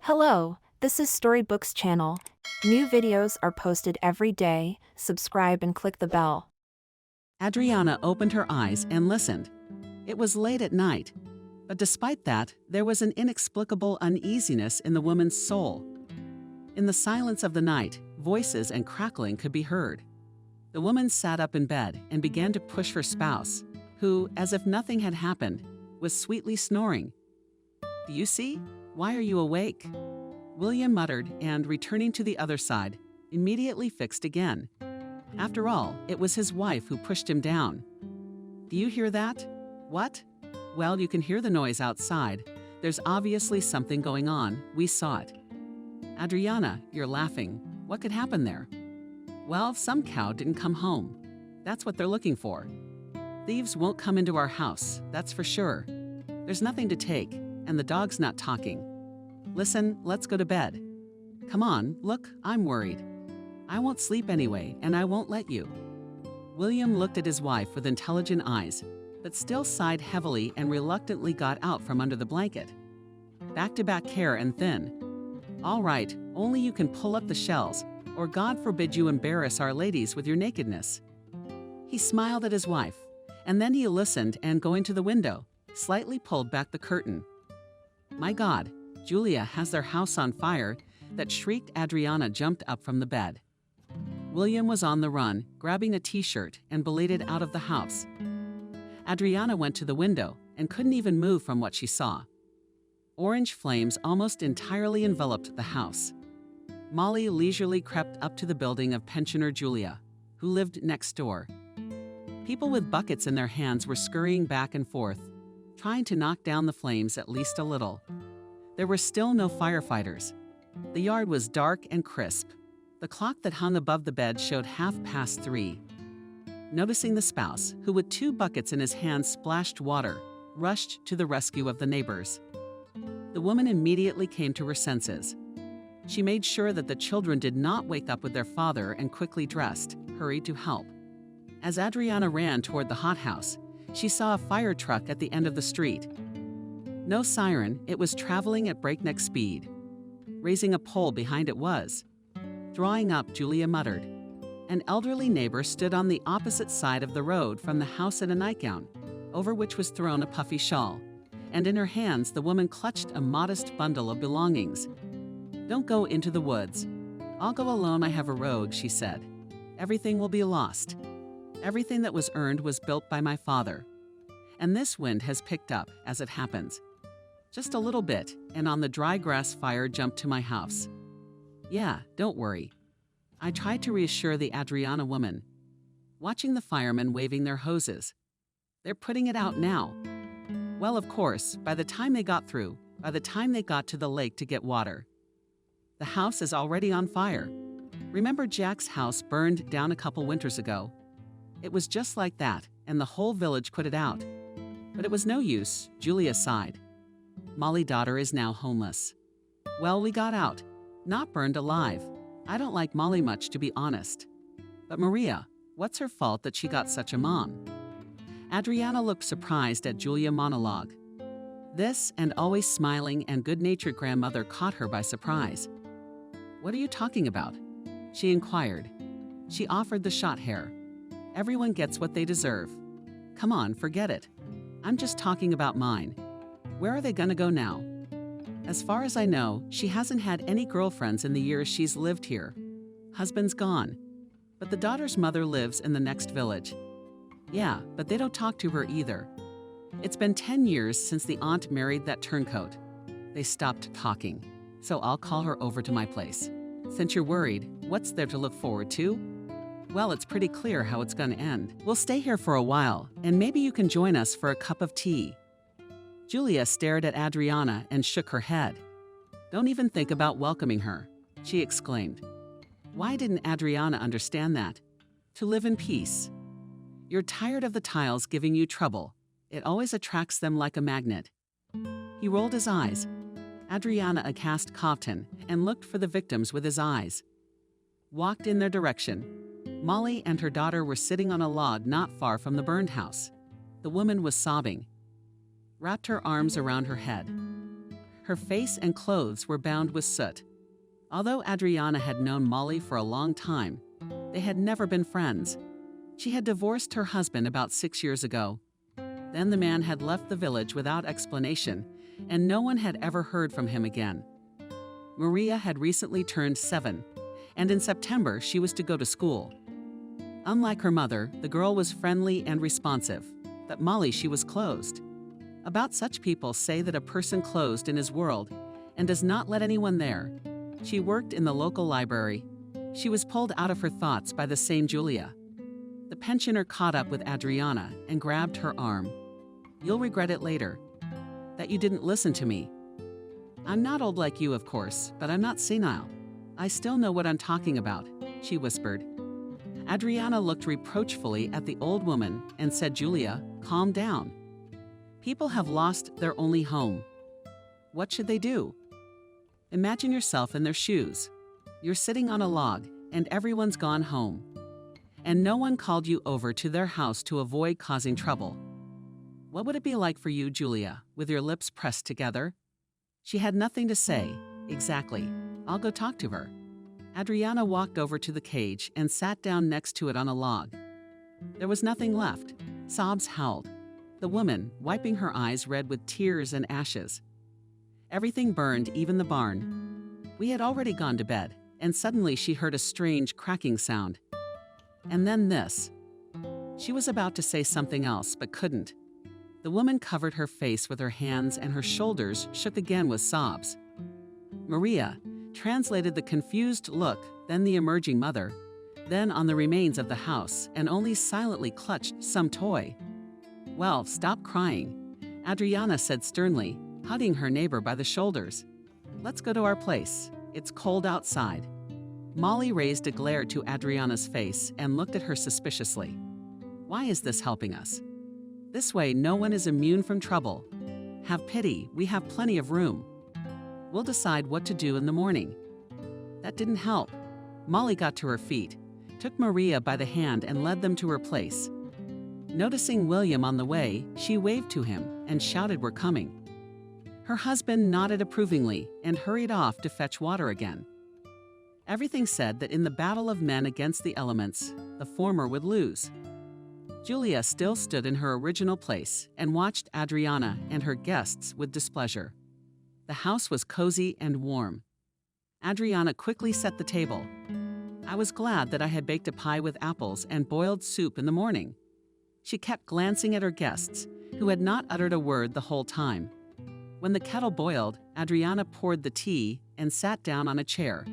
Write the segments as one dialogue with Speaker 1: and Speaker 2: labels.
Speaker 1: Hello, this is Storybooks channel. New videos are posted every day. Subscribe and click the bell.
Speaker 2: Adriana opened her eyes and listened. It was late at night, but despite that, there was an inexplicable uneasiness in the woman's soul. In the silence of the night, voices and crackling could be heard. The woman sat up in bed and began to push her spouse, who, as if nothing had happened, was sweetly snoring. "Do you see? Why are you awake?" William muttered and, returning to the other side, immediately fixed again. After all, it was his wife who pushed him down. "Do you hear that?" "What?" "Well, you can hear the noise outside. There's obviously something going on. We saw it." "Adriana, you're laughing. What could happen there?" "Well, some cow didn't come home. That's what they're looking for. Thieves won't come into our house, that's for sure. There's nothing to take, and the dog's not talking. Listen, let's go to bed." "Come on, look, I'm worried." "I won't sleep anyway, and I won't let you." William looked at his wife with intelligent eyes, but still sighed heavily and reluctantly got out from under the blanket. Back-to-back hair and thin. "All right, only you can pull up the shells, or God forbid you embarrass our ladies with your nakedness." He smiled at his wife, and then he listened and, going to the window, slightly pulled back the curtain. "My God, Julia has their house on fire," that shrieked. Adriana jumped up from the bed. William was on the run, grabbing a t-shirt, and bladed out of the house. Adriana went to the window and couldn't even move from what she saw. Orange flames almost entirely enveloped the house. Molly leisurely crept up to the building of pensioner Julia, who lived next door. People with buckets in their hands were scurrying back and forth, trying to knock down the flames at least a little. There were still no firefighters. The yard was dark and crisp. The clock that hung above the bed showed 3:30. Noticing the spouse, who with 2 buckets in his hands splashed water, rushed to the rescue of the neighbors. The woman immediately came to her senses. She made sure that the children did not wake up with their father and quickly dressed, hurried to help. As Adriana ran toward the hothouse, she saw a fire truck at the end of the street. No siren, it was traveling at breakneck speed. Raising a pole behind it was. Drawing up, Julia muttered. An elderly neighbor stood on the opposite side of the road from the house in a nightgown, over which was thrown a puffy shawl, and in her hands the woman clutched a modest bundle of belongings. "Don't go into the woods. I'll go alone, I have a rogue," she said. "Everything will be lost. Everything that was earned was built by my father. And this wind has picked up, as it happens. Just a little bit, and on the dry grass fire jumped to my house. Yeah, don't worry." I tried to reassure the Adriana woman, watching the firemen waving their hoses. "They're putting it out now." Well, of course, by the time they got to the lake to get water. The house is already on fire. Remember Jack's house burned down a couple winters ago? It was just like that, and the whole village put it out. But it was no use, Julia sighed. Molly's daughter is now homeless. Well, we got out. Not burned alive. I don't like Molly much, to be honest. But Maria, what's her fault that she got such a mom? Adriana looked surprised at Julia's monologue. This, and always smiling and good-natured grandmother, caught her by surprise. "What are you talking about?" she inquired. She offered the shot hair. "Everyone gets what they deserve. Come on, forget it. I'm just talking about mine. Where are they gonna go now?" "As far as I know, she hasn't had any girlfriends in the years she's lived here. Husband's gone. But the daughter's mother lives in the next village." "Yeah, but they don't talk to her either. It's been 10 years since the aunt married that turncoat. They stopped talking, so I'll call her over to my place. Since you're worried, what's there to look forward to?" "Well, it's pretty clear how it's gonna end. We'll stay here for a while, and maybe you can join us for a cup of tea." Julia stared at Adriana and shook her head. "Don't even think about welcoming her," she exclaimed. Why didn't Adriana understand that? To live in peace. You're tired of the tiles giving you trouble. It always attracts them like a magnet. He rolled his eyes. Adriana aghast coughed and looked for the victims with his eyes. Walked in their direction. Molly and her daughter were sitting on a log not far from the burned house. The woman was sobbing. Wrapped her arms around her head. Her face and clothes were bound with soot. Although Adriana had known Molly for a long time, they had never been friends. She had divorced her husband about 6 years ago. Then the man had left the village without explanation, and no one had ever heard from him again. Maria had recently turned 7, and in September she was to go to school. Unlike her mother, the girl was friendly and responsive, but Molly, she was closed. About such people say that a person closed in his world and does not let anyone there. She worked in the local library. She was pulled out of her thoughts by the same Julia. The pensioner caught up with Adriana and grabbed her arm. "You'll regret it later. That you didn't listen to me. I'm not old like you, of course, but I'm not senile. I still know what I'm talking about," she whispered. Adriana looked reproachfully at the old woman and said, "Julia, calm down. People have lost their only home. What should they do? Imagine yourself in their shoes. You're sitting on a log and everyone's gone home. And no one called you over to their house to avoid causing trouble. What would it be like for you, Julia, with your lips pressed together?" She had nothing to say. "Exactly. I'll go talk to her." Adriana walked over to the cage and sat down next to it on a log. There was nothing left. Sobs howled. The woman, wiping her eyes red with tears and ashes. Everything burned, even the barn. We had already gone to bed, and suddenly she heard a strange cracking sound. And then this. She was about to say something else, but couldn't. The woman covered her face with her hands and her shoulders shook again with sobs. Maria translated the confused look, then the emerging mother, then on the remains of the house, and only silently clutched some toy. "Well, stop crying," Adriana said sternly, hugging her neighbor by the shoulders. "Let's go to our place. It's cold outside." Molly raised a glare to Adriana's face and looked at her suspiciously. "Why is this helping us? This way no one is immune from trouble. Have pity, we have plenty of room. We'll decide what to do in the morning." That didn't help. Molly got to her feet, took Maria by the hand and led them to her place. Noticing William on the way, she waved to him and shouted, "We're coming." Her husband nodded approvingly and hurried off to fetch water again. Everything said that in the battle of men against the elements, the former would lose. Julia still stood in her original place and watched Adriana and her guests with displeasure. The house was cozy and warm. Adriana quickly set the table. I was glad that I had baked a pie with apples and boiled soup in the morning. She kept glancing at her guests, who had not uttered a word the whole time. When the kettle boiled, Adriana poured the tea and sat down on a chair.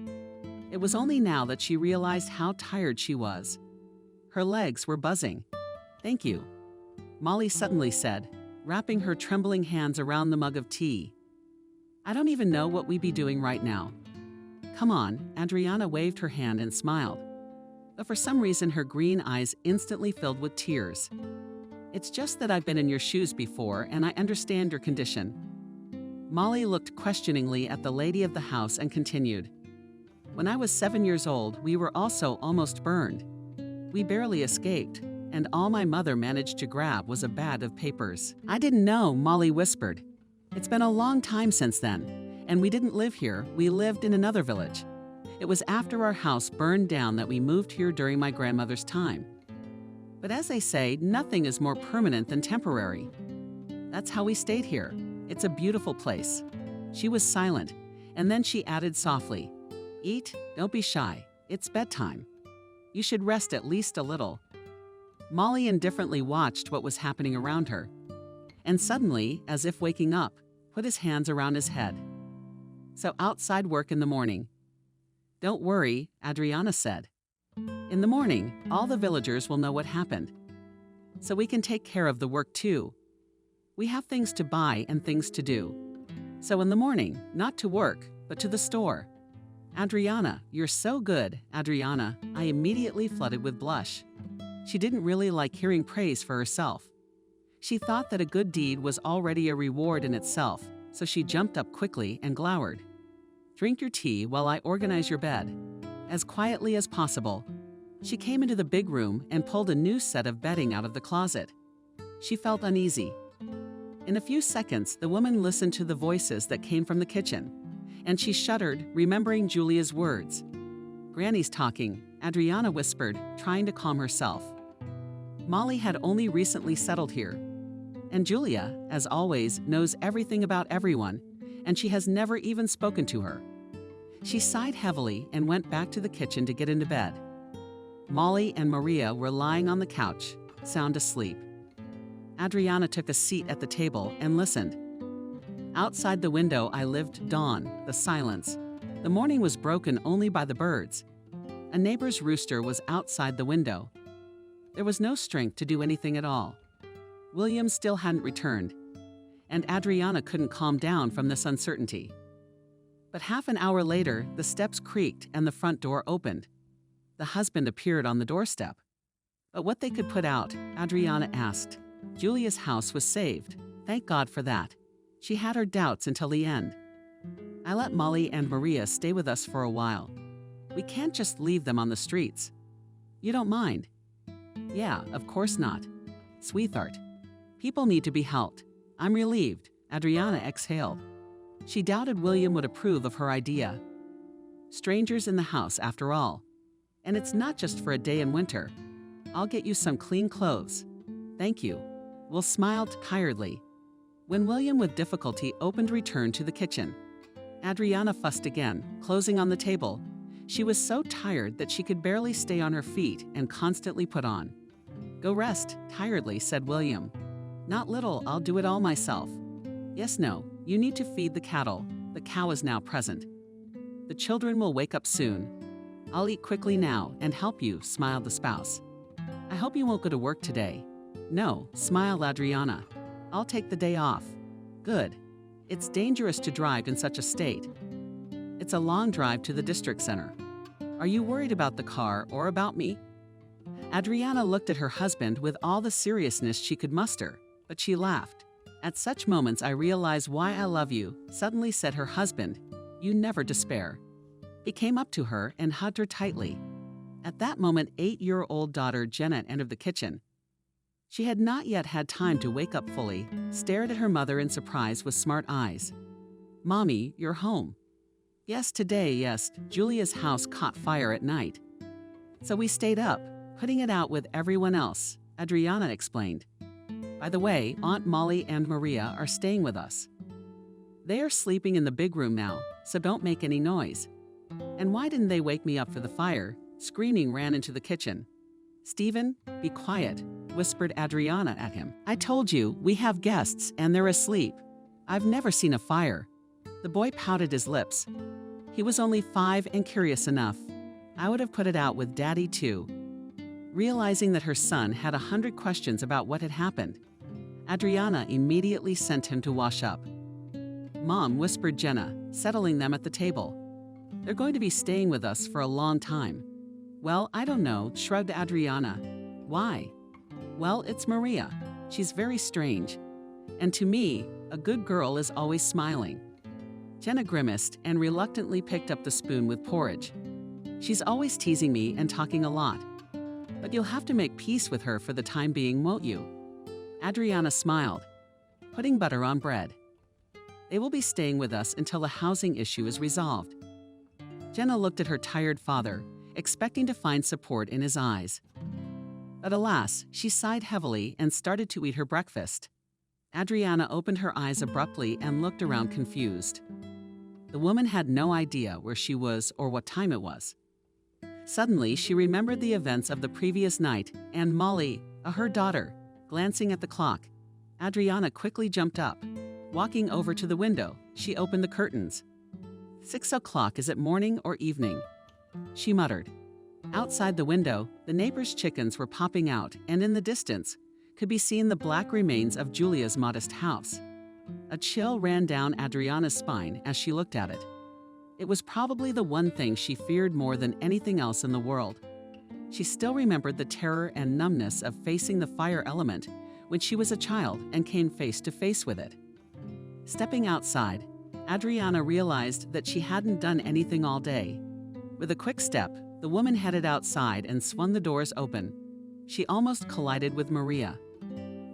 Speaker 2: It was only now that she realized how tired she was. Her legs were buzzing. "Thank you," Molly suddenly said, wrapping her trembling hands around the mug of tea. "I don't even know what we'd be doing right now." "Come on," Adriana waved her hand and smiled. But for some reason her green eyes instantly filled with tears. "It's just that I've been in your shoes before and I understand your condition." Molly looked questioningly at the lady of the house and continued. "When I was 7 years old, we were also almost burned. We barely escaped, and all my mother managed to grab was a bag of papers." "I didn't know," Molly whispered. "It's been a long time since then, and we didn't live here, we lived in another village. It was after our house burned down that we moved here during my grandmother's time. But as they say, nothing is more permanent than temporary. That's how we stayed here. It's a beautiful place." She was silent, and then she added softly, "Eat, don't be shy. It's bedtime. You should rest at least a little." Molly indifferently watched what was happening around her, and suddenly, as if waking up, put his hands around his head. "So outside work in the morning." "Don't worry," Adriana said. "In the morning, all the villagers will know what happened. So we can take care of the work too. We have things to buy and things to do. So in the morning, not to work, but to the store." "Adriana, you're so good, Adriana," I immediately flooded with blush. She didn't really like hearing praise for herself. She thought that a good deed was already a reward in itself, so she jumped up quickly and glowered. "Drink your tea while I organize your bed." As quietly as possible, she came into the big room and pulled a new set of bedding out of the closet. She felt uneasy. In a few seconds, the woman listened to the voices that came from the kitchen, and she shuddered, remembering Julia's words. "Granny's talking," Adriana whispered, trying to calm herself. Molly had only recently settled here, and Julia, as always, knows everything about everyone, and she has never even spoken to her. She sighed heavily and went back to the kitchen to get into bed. Molly and Maria were lying on the couch, sound asleep. Adriana took a seat at the table and listened. Outside the window I lived dawn, the silence. The morning was broken only by the birds. A neighbor's rooster was outside the window. There was no strength to do anything at all. William still hadn't returned, and Adriana couldn't calm down from this uncertainty. But half an hour later, the steps creaked and the front door opened. The husband appeared on the doorstep. But what they could put out, Adriana asked. Julia's house was saved. Thank God for that. She had her doubts until the end. I let Molly and Maria stay with us for a while. We can't just leave them on the streets. You don't mind? Yeah, of course not. Sweetheart. People need to be helped. I'm relieved, Adriana exhaled. She doubted William would approve of her idea. Strangers in the house, after all. And it's not just for a day in winter. I'll get you some clean clothes. Thank you. Will smiled tiredly. When William with difficulty opened returned to the kitchen. Adriana fussed again, closing on the table. She was so tired that she could barely stay on her feet and constantly put on. Go rest, tiredly said William. Not little, I'll do it all myself. Yes, no, you need to feed the cattle. The cow is now present. The children will wake up soon. I'll eat quickly now and help you, smiled the spouse. I hope you won't go to work today. No, smiled Adriana. I'll take the day off. Good. It's dangerous to drive in such a state. It's a long drive to the district center. Are you worried about the car or about me? Adriana looked at her husband with all the seriousness she could muster, but she laughed. At such moments I realize why I love you, suddenly said her husband. You never despair. He came up to her and hugged her tightly. At that moment, 8-year-old daughter Janet entered the kitchen. She had not yet had time to wake up fully, stared at her mother in surprise with smart eyes. Mommy, you're home. Yes, today, yes, Julia's house caught fire at night. So we stayed up, putting it out with everyone else, Adriana explained. By the way, Aunt Molly and Maria are staying with us. They are sleeping in the big room now, so don't make any noise. And why didn't they wake me up for the fire? Screaming ran into the kitchen. Stephen, be quiet, whispered Adriana at him. I told you, we have guests and they're asleep. I've never seen a fire. The boy pouted his lips. He was only 5 and curious enough. I would have put it out with Daddy too. Realizing that her son had 100 questions about what had happened, Adriana immediately sent him to wash up. Mom, whispered Jenna, settling them at the table. They're going to be staying with us for a long time. Well, I don't know, shrugged Adriana. Why? Well, it's Maria. She's very strange. And to me, a good girl is always smiling. Jenna grimaced and reluctantly picked up the spoon with porridge. She's always teasing me and talking a lot. But you'll have to make peace with her for the time being, won't you? Adriana smiled, putting butter on bread. They will be staying with us until the housing issue is resolved. Jenna looked at her tired father, expecting to find support in his eyes. But alas, she sighed heavily and started to eat her breakfast. Adriana opened her eyes abruptly and looked around confused. The woman had no idea where she was or what time it was. Suddenly, she remembered the events of the previous night and Molly, her daughter, glancing at the clock. Adriana quickly jumped up. Walking over to the window, she opened the curtains. 6 o'clock, is it morning or evening? She muttered. Outside the window, the neighbor's chickens were popping out, and in the distance could be seen the black remains of Julia's modest house. A chill ran down Adriana's spine as she looked at it. It was probably the one thing she feared more than anything else in the world. She still remembered the terror and numbness of facing the fire element when she was a child and came face to face with it. Stepping outside, Adriana realized that she hadn't done anything all day. With a quick step, the woman headed outside and swung the doors open. She almost collided with Maria.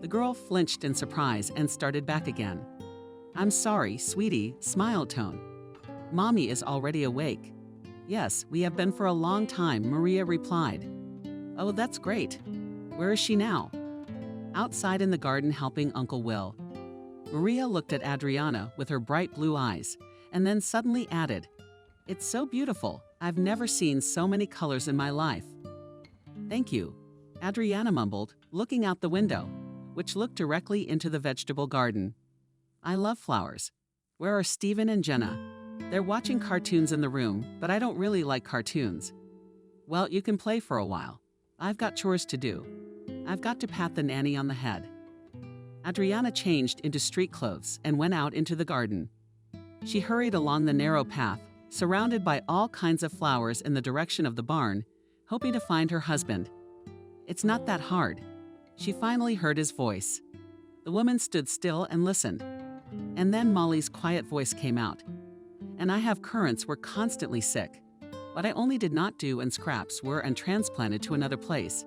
Speaker 2: The girl flinched in surprise and started back again. "I'm sorry, sweetie," smiled tone. "Mommy is already awake." "Yes, we have been for a long time," Maria replied. "Oh, that's great. Where is she now?" "Outside in the garden helping Uncle Will." Maria looked at Adriana with her bright blue eyes, and then suddenly added, "It's so beautiful. I've never seen so many colors in my life." "Thank you," Adriana mumbled, looking out the window, which looked directly into the vegetable garden. "I love flowers. Where are Stephen and Jenna?" "They're watching cartoons in the room, but I don't really like cartoons." "Well, you can play for a while. I've got chores to do. I've got to pat the nanny on the head." Adriana changed into street clothes and went out into the garden. She hurried along the narrow path, surrounded by all kinds of flowers in the direction of the barn, hoping to find her husband. "It's not that hard." She finally heard his voice. The woman stood still and listened. And then Molly's quiet voice came out. "And I have currants, we're constantly sick. What I only did not do and scraps were and transplanted to another place.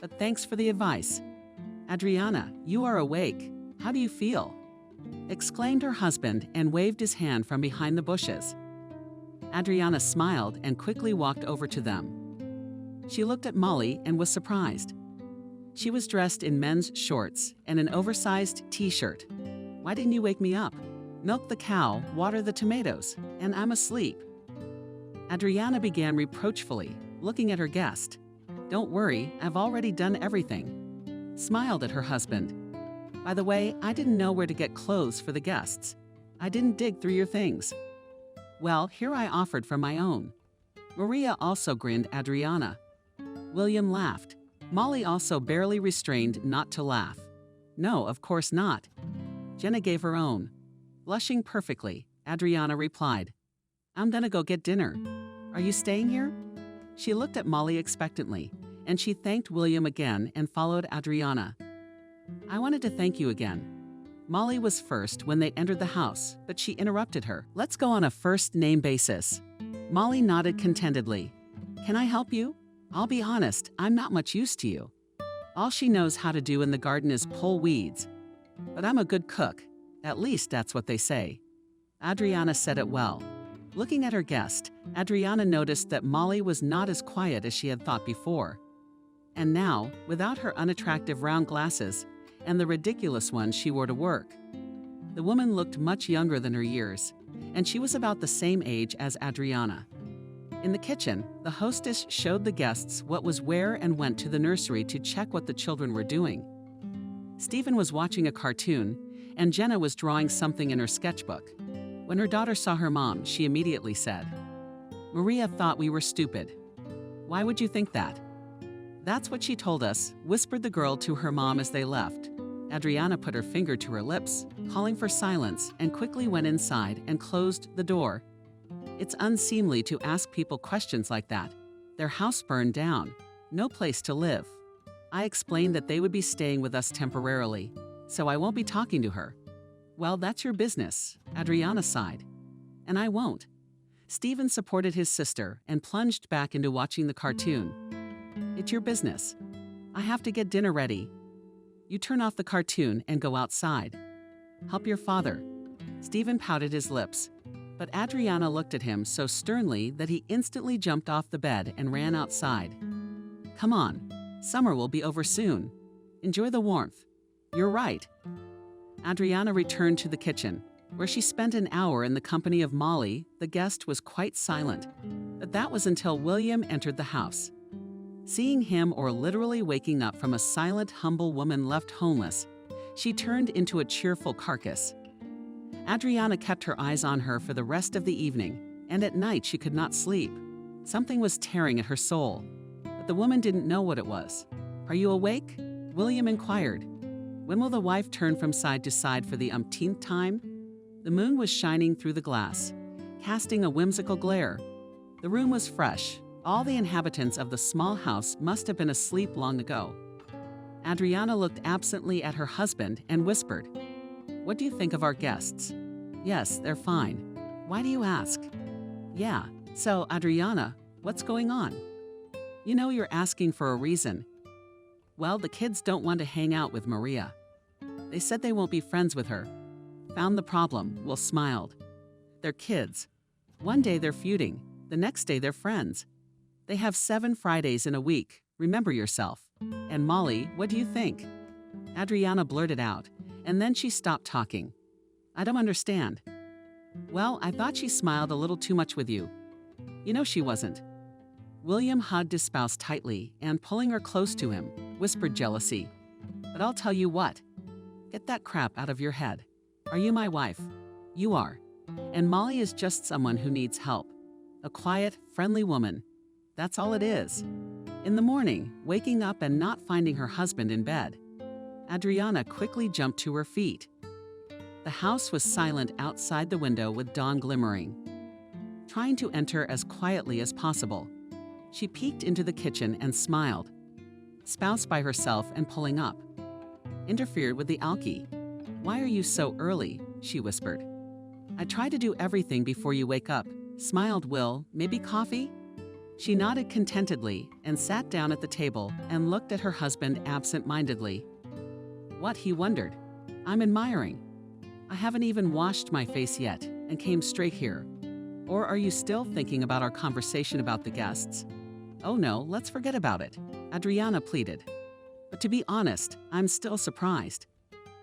Speaker 2: But thanks for the advice." "Adriana, you are awake. How do you feel?" exclaimed her husband and waved his hand from behind the bushes. Adriana smiled and quickly walked over to them. She looked at Molly and was surprised. She was dressed in men's shorts and an oversized t-shirt. "Why didn't you wake me up? Milk the cow, water the tomatoes, and I'm asleep." Adriana began reproachfully, looking at her guest. "Don't worry, I've already done everything." Smiled at her husband. "By the way, I didn't know where to get clothes for the guests. I didn't dig through your things." "Well, here I offered from my own." Maria also grinned at Adriana. William laughed. Molly also barely restrained not to laugh. "No, of course not." Jenna gave her own. Blushing perfectly, Adriana replied, "I'm gonna go get dinner. Are you staying here?" She looked at Molly expectantly, and she thanked William again and followed Adriana. "I wanted to thank you again." Molly was first when they entered the house, but she interrupted her. "Let's go on a first-name basis." Molly nodded contentedly. "Can I help you? I'll be honest, I'm not much use to you. All she knows how to do in the garden is pull weeds. But I'm a good cook. At least that's what they say." Adriana said it well. Looking at her guest, Adriana noticed that Molly was not as quiet as she had thought before. And now, without her unattractive round glasses and the ridiculous ones she wore to work, the woman looked much younger than her years, and she was about the same age as Adriana. In the kitchen, the hostess showed the guests what was where and went to the nursery to check what the children were doing. Stephen was watching a cartoon, and Jenna was drawing something in her sketchbook. When her daughter saw her mom, she immediately said, "Maria thought we were stupid." "Why would you think that?" "That's what she told us," whispered the girl to her mom as they left. Adriana put her finger to her lips, calling for silence, and quickly went inside and closed the door. It's unseemly to ask people questions like that. Their house burned down. No place to live. I explained that they would be staying with us temporarily, so I won't be talking to her. "Well, that's your business," Adriana sighed. "And I won't." Stephen supported his sister and plunged back into watching the cartoon. "It's your business. I have to get dinner ready." "You turn off the cartoon and go outside." "Help your father." Stephen pouted his lips, but Adriana looked at him so sternly that he instantly jumped off the bed and ran outside. "Come on. Summer will be over soon. Enjoy the warmth." "You're right." Adriana returned to the kitchen, where she spent an hour in the company of Molly. The guest was quite silent, but that was until William entered the house. Seeing him, or literally waking up from a silent, humble woman left homeless, she turned into a cheerful carcass. Adriana kept her eyes on her for the rest of the evening, and at night she could not sleep. Something was tearing at her soul, but the woman didn't know what it was. "Are you awake?" William inquired. When will the wife turn from side to side for the umpteenth time? The moon was shining through the glass, casting a whimsical glare. The room was fresh. All the inhabitants of the small house must have been asleep long ago. Adriana looked absently at her husband and whispered, "What do you think of our guests?" "Yes, they're fine." "Why do you ask?" "Yeah, so Adriana, what's going on?" "You know you're asking for a reason." "Well, the kids don't want to hang out with Maria." They said they won't be friends with her. Found the problem, Will smiled. They're kids. One day they're feuding, the next day they're friends. They have 7 Fridays in a week, remember yourself. And Molly, what do you think? Adriana blurted out, and then she stopped talking. I don't understand. Well, I thought she smiled a little too much with you. You know she wasn't. William hugged his spouse tightly and, pulling her close to him, whispered jealousy. But I'll tell you what. Get that crap out of your head. Are you my wife? You are. And Molly is just someone who needs help. A quiet, friendly woman. That's all it is. In the morning, waking up and not finding her husband in bed, Adriana quickly jumped to her feet. The house was silent outside the window with dawn glimmering. Trying to enter as quietly as possible, she peeked into the kitchen and smiled. Spouse by herself and pulling up. Interfered with the alky. Why are you so early? She whispered. I try to do everything before you wake up, smiled Will. Maybe coffee? She nodded contentedly and sat down at the table and looked at her husband absent-mindedly. What, he wondered. I'm admiring. I haven't even washed my face yet and came straight here. Or are you still thinking about our conversation about the guests? Oh no, let's forget about it, Adriana pleaded. But to be honest, I'm still surprised.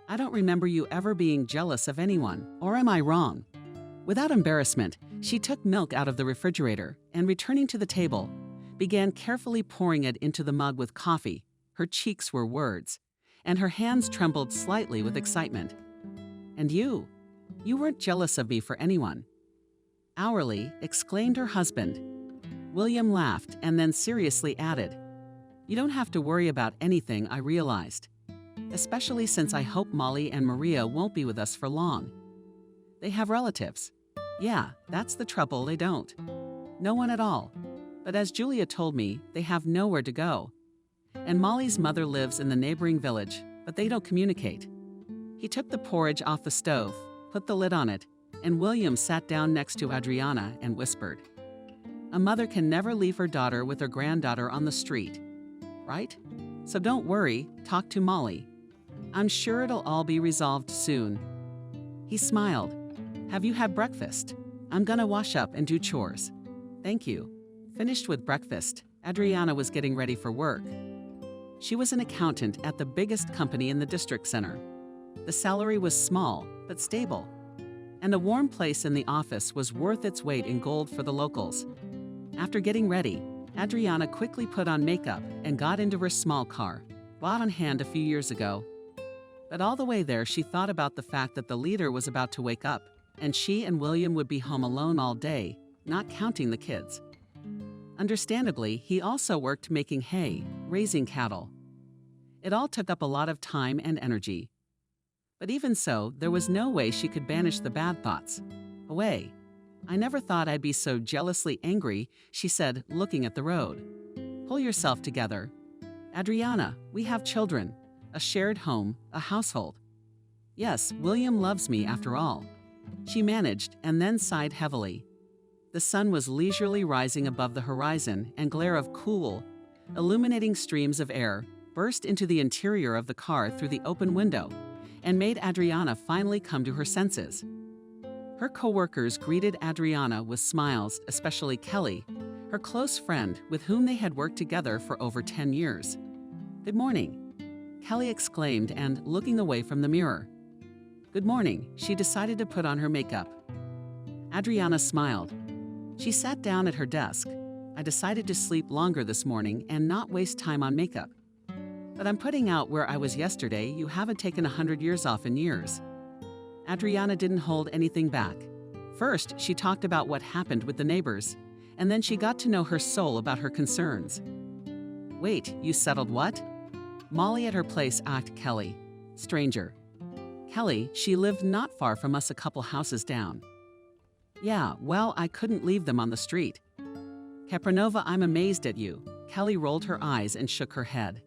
Speaker 2: I don't remember you ever being jealous of anyone, or am I wrong? Without embarrassment, she took milk out of the refrigerator and, returning to the table, began carefully pouring it into the mug with coffee. Her cheeks were words, and her hands trembled slightly with excitement. And you weren't jealous of me for anyone. Hourly, exclaimed her husband. William laughed and then seriously added, You don't have to worry about anything, I realized. Especially since I hope Molly and Maria won't be with us for long. They have relatives. Yeah, that's the trouble, they don't. No one at all. But as Julia told me, they have nowhere to go. And Molly's mother lives in the neighboring village, but they don't communicate. He took the porridge off the stove, put the lid on it, and William sat down next to Adriana and whispered, A mother can never leave her daughter with her granddaughter on the street, right? So don't worry, talk to Molly. I'm sure it'll all be resolved soon. He smiled. Have you had breakfast? I'm gonna wash up and do chores. Thank you. Finished with breakfast, Adriana was getting ready for work. She was an accountant at the biggest company in the district center. The salary was small, but stable. And a warm place in the office was worth its weight in gold for the locals. After getting ready, Adriana quickly put on makeup and got into her small car, bought on hand a few years ago. But all the way there, she thought about the fact that the leader was about to wake up, and she and William would be home alone all day, not counting the kids. Understandably, he also worked making hay, raising cattle. It all took up a lot of time and energy. But even so, there was no way she could banish the bad thoughts. Away. I never thought I'd be so jealously angry, she said, looking at the road. Pull yourself together. Adriana, we have children, a shared home, a household. Yes, William loves me after all. She managed and then sighed heavily. The sun was leisurely rising above the horizon, and glare of cool, illuminating streams of air burst into the interior of the car through the open window and made Adriana finally come to her senses. Her co-workers greeted Adriana with smiles, especially Kelly, her close friend with whom they had worked together for over 10 years. Good morning, Kelly exclaimed, and looking away from the mirror. Good morning, she decided to put on her makeup. Adriana smiled. She sat down at her desk. I decided to sleep longer this morning and not waste time on makeup. But I'm putting out where I was yesterday. You haven't taken 100 years off in years. Adriana didn't hold anything back. First, she talked about what happened with the neighbors, and then she got to know her soul about her concerns. Wait, you settled what? Molly at her place asked Kelly. Stranger. Kelly, she lived not far from us, a couple houses down. Yeah, well, I couldn't leave them on the street. Capranova, I'm amazed at you. Kelly rolled her eyes and shook her head.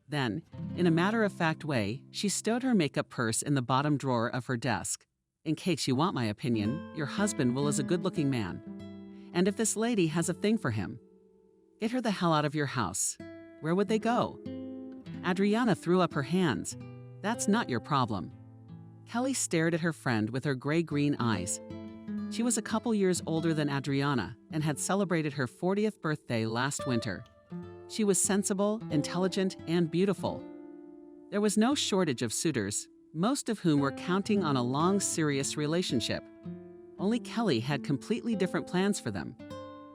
Speaker 2: Then, in a matter-of-fact way, she stowed her makeup purse in the bottom drawer of her desk. In case you want my opinion, your husband Will is a good-looking man. And if this lady has a thing for him, get her the hell out of your house. Where would they go? Adriana threw up her hands. That's not your problem. Kelly stared at her friend with her gray-green eyes. She was a couple years older than Adriana and had celebrated her 40th birthday last winter. She was sensible, intelligent, and beautiful. There was no shortage of suitors, most of whom were counting on a long, serious relationship. Only Kelly had completely different plans for them.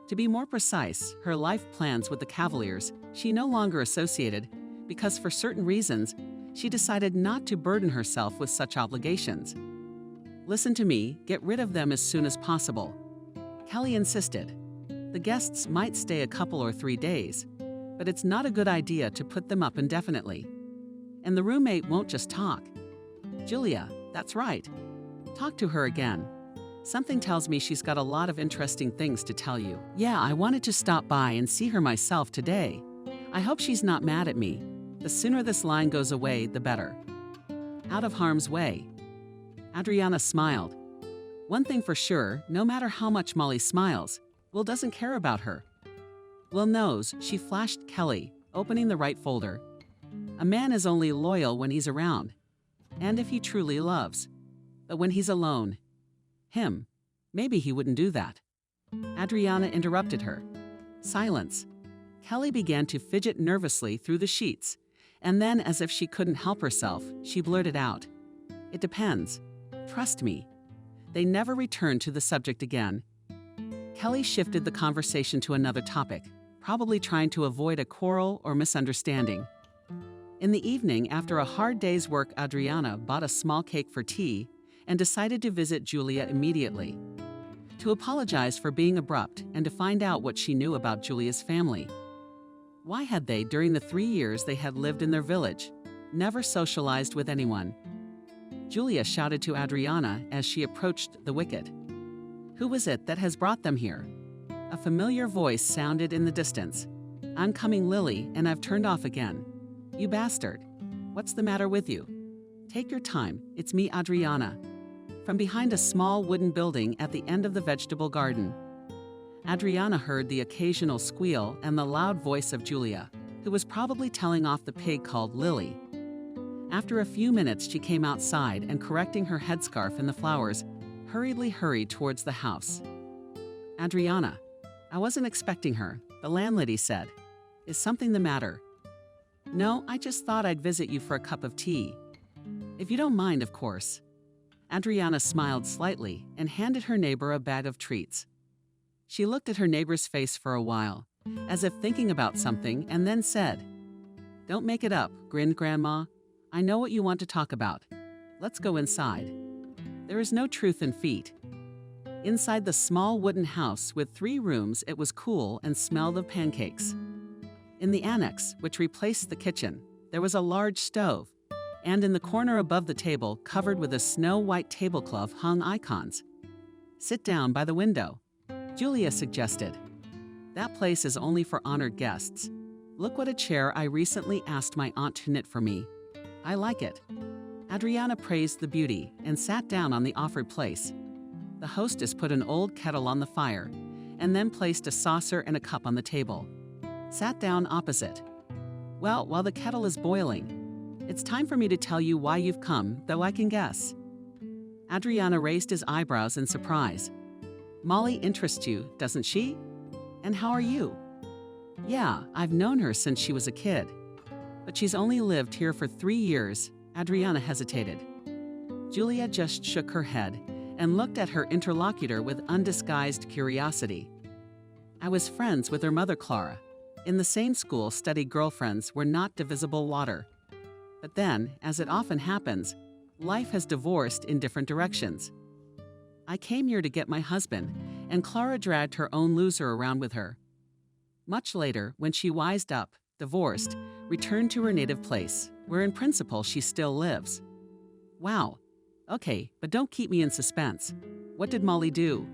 Speaker 2: To be more precise, her life plans with the Cavaliers she no longer associated because for certain reasons, she decided not to burden herself with such obligations. Listen to me, get rid of them as soon as possible. Kelly insisted. The guests might stay a couple or 3 days, but it's not a good idea to put them up indefinitely. And the roommate won't just talk. Julia, that's right. Talk to her again. Something tells me she's got a lot of interesting things to tell you. Yeah, I wanted to stop by and see her myself today. I hope she's not mad at me. The sooner this line goes away, the better. Out of harm's way. Adriana smiled. One thing for sure, no matter how much Molly smiles, Will doesn't care about her. Will knows, she flashed Kelly, opening the right folder. A man is only loyal when he's around, and if he truly loves. But when he's alone, maybe he wouldn't do that. Adriana interrupted her. Silence. Kelly began to fidget nervously through the sheets, and then, as if she couldn't help herself, she blurted out, "It depends. Trust me." They never returned to the subject again. Kelly shifted the conversation to another topic, probably trying to avoid a quarrel or misunderstanding. In the evening, after a hard day's work, Adriana bought a small cake for tea and decided to visit Julia immediately, to apologize for being abrupt and to find out what she knew about Julia's family. Why had they, during the 3 years they had lived in their village, never socialized with anyone? Julia shouted to Adriana as she approached the wicket. "Who was it that has brought them here?" A familiar voice sounded in the distance. "I'm coming, Lily, and I've turned off again." "You bastard. What's the matter with you?" "Take your time, it's me, Adriana." From behind a small wooden building at the end of the vegetable garden, Adriana heard the occasional squeal and the loud voice of Julia, who was probably telling off the pig called Lily. After a few minutes, she came outside and, correcting her headscarf in the flowers, hurriedly hurried towards the house. "Adriana, I wasn't expecting her," the landlady said. "Is something the matter?" "No, I just thought I'd visit you for a cup of tea. If you don't mind, of course." Adriana smiled slightly and handed her neighbor a bag of treats. She looked at her neighbor's face for a while, as if thinking about something, and then said, "Don't make it up," grinned Grandma. "I know what you want to talk about. Let's go inside." There is no truth in feet. Inside the small wooden house with 3 rooms, it was cool and smelled of pancakes. In the annex, which replaced the kitchen, there was a large stove, and in the corner above the table, covered with a snow-white tablecloth, hung icons. "Sit down by the window," Julia suggested. "That place is only for honored guests. Look what a chair I recently asked my aunt to knit for me. I like it." Adriana praised the beauty and sat down on the offered place. The hostess put an old kettle on the fire and then placed a saucer and a cup on the table. Sat down opposite. "Well, while the kettle is boiling, it's time for me to tell you why you've come, though I can guess." Adriana raised his eyebrows in surprise. "Molly interests you, doesn't she? And how are you?" "Yeah, I've known her since she was a kid. But she's only lived here for 3 years." Adriana hesitated. Julia just shook her head and looked at her interlocutor with undisguised curiosity. "I was friends with her mother, Clara. In the same school, studied girlfriends were not divisible water. But then, as it often happens, life has divorced in different directions. I came here to get my husband, and Clara dragged her own loser around with her. Much later, when she wised up, divorced, returned to her native place, where in principle she still lives." "Wow. Okay, but don't keep me in suspense. What did Molly do?"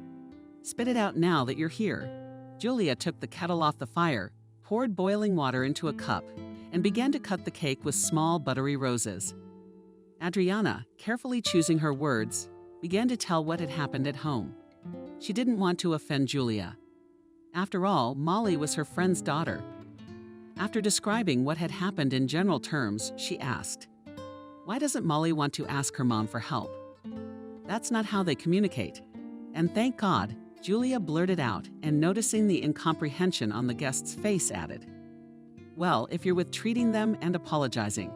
Speaker 2: "Spit it out now that you're here." Julia took the kettle off the fire, poured boiling water into a cup, and began to cut the cake with small buttery roses. Adriana, carefully choosing her words, began to tell what had happened at home. She didn't want to offend Julia. After all, Molly was her friend's daughter. After describing what had happened in general terms, she asked, Why doesn't Molly want to ask her mom for help? That's not how they communicate. And thank God, Julia blurted out and, noticing the incomprehension on the guest's face, added, "Well, if you're with treating them and apologizing,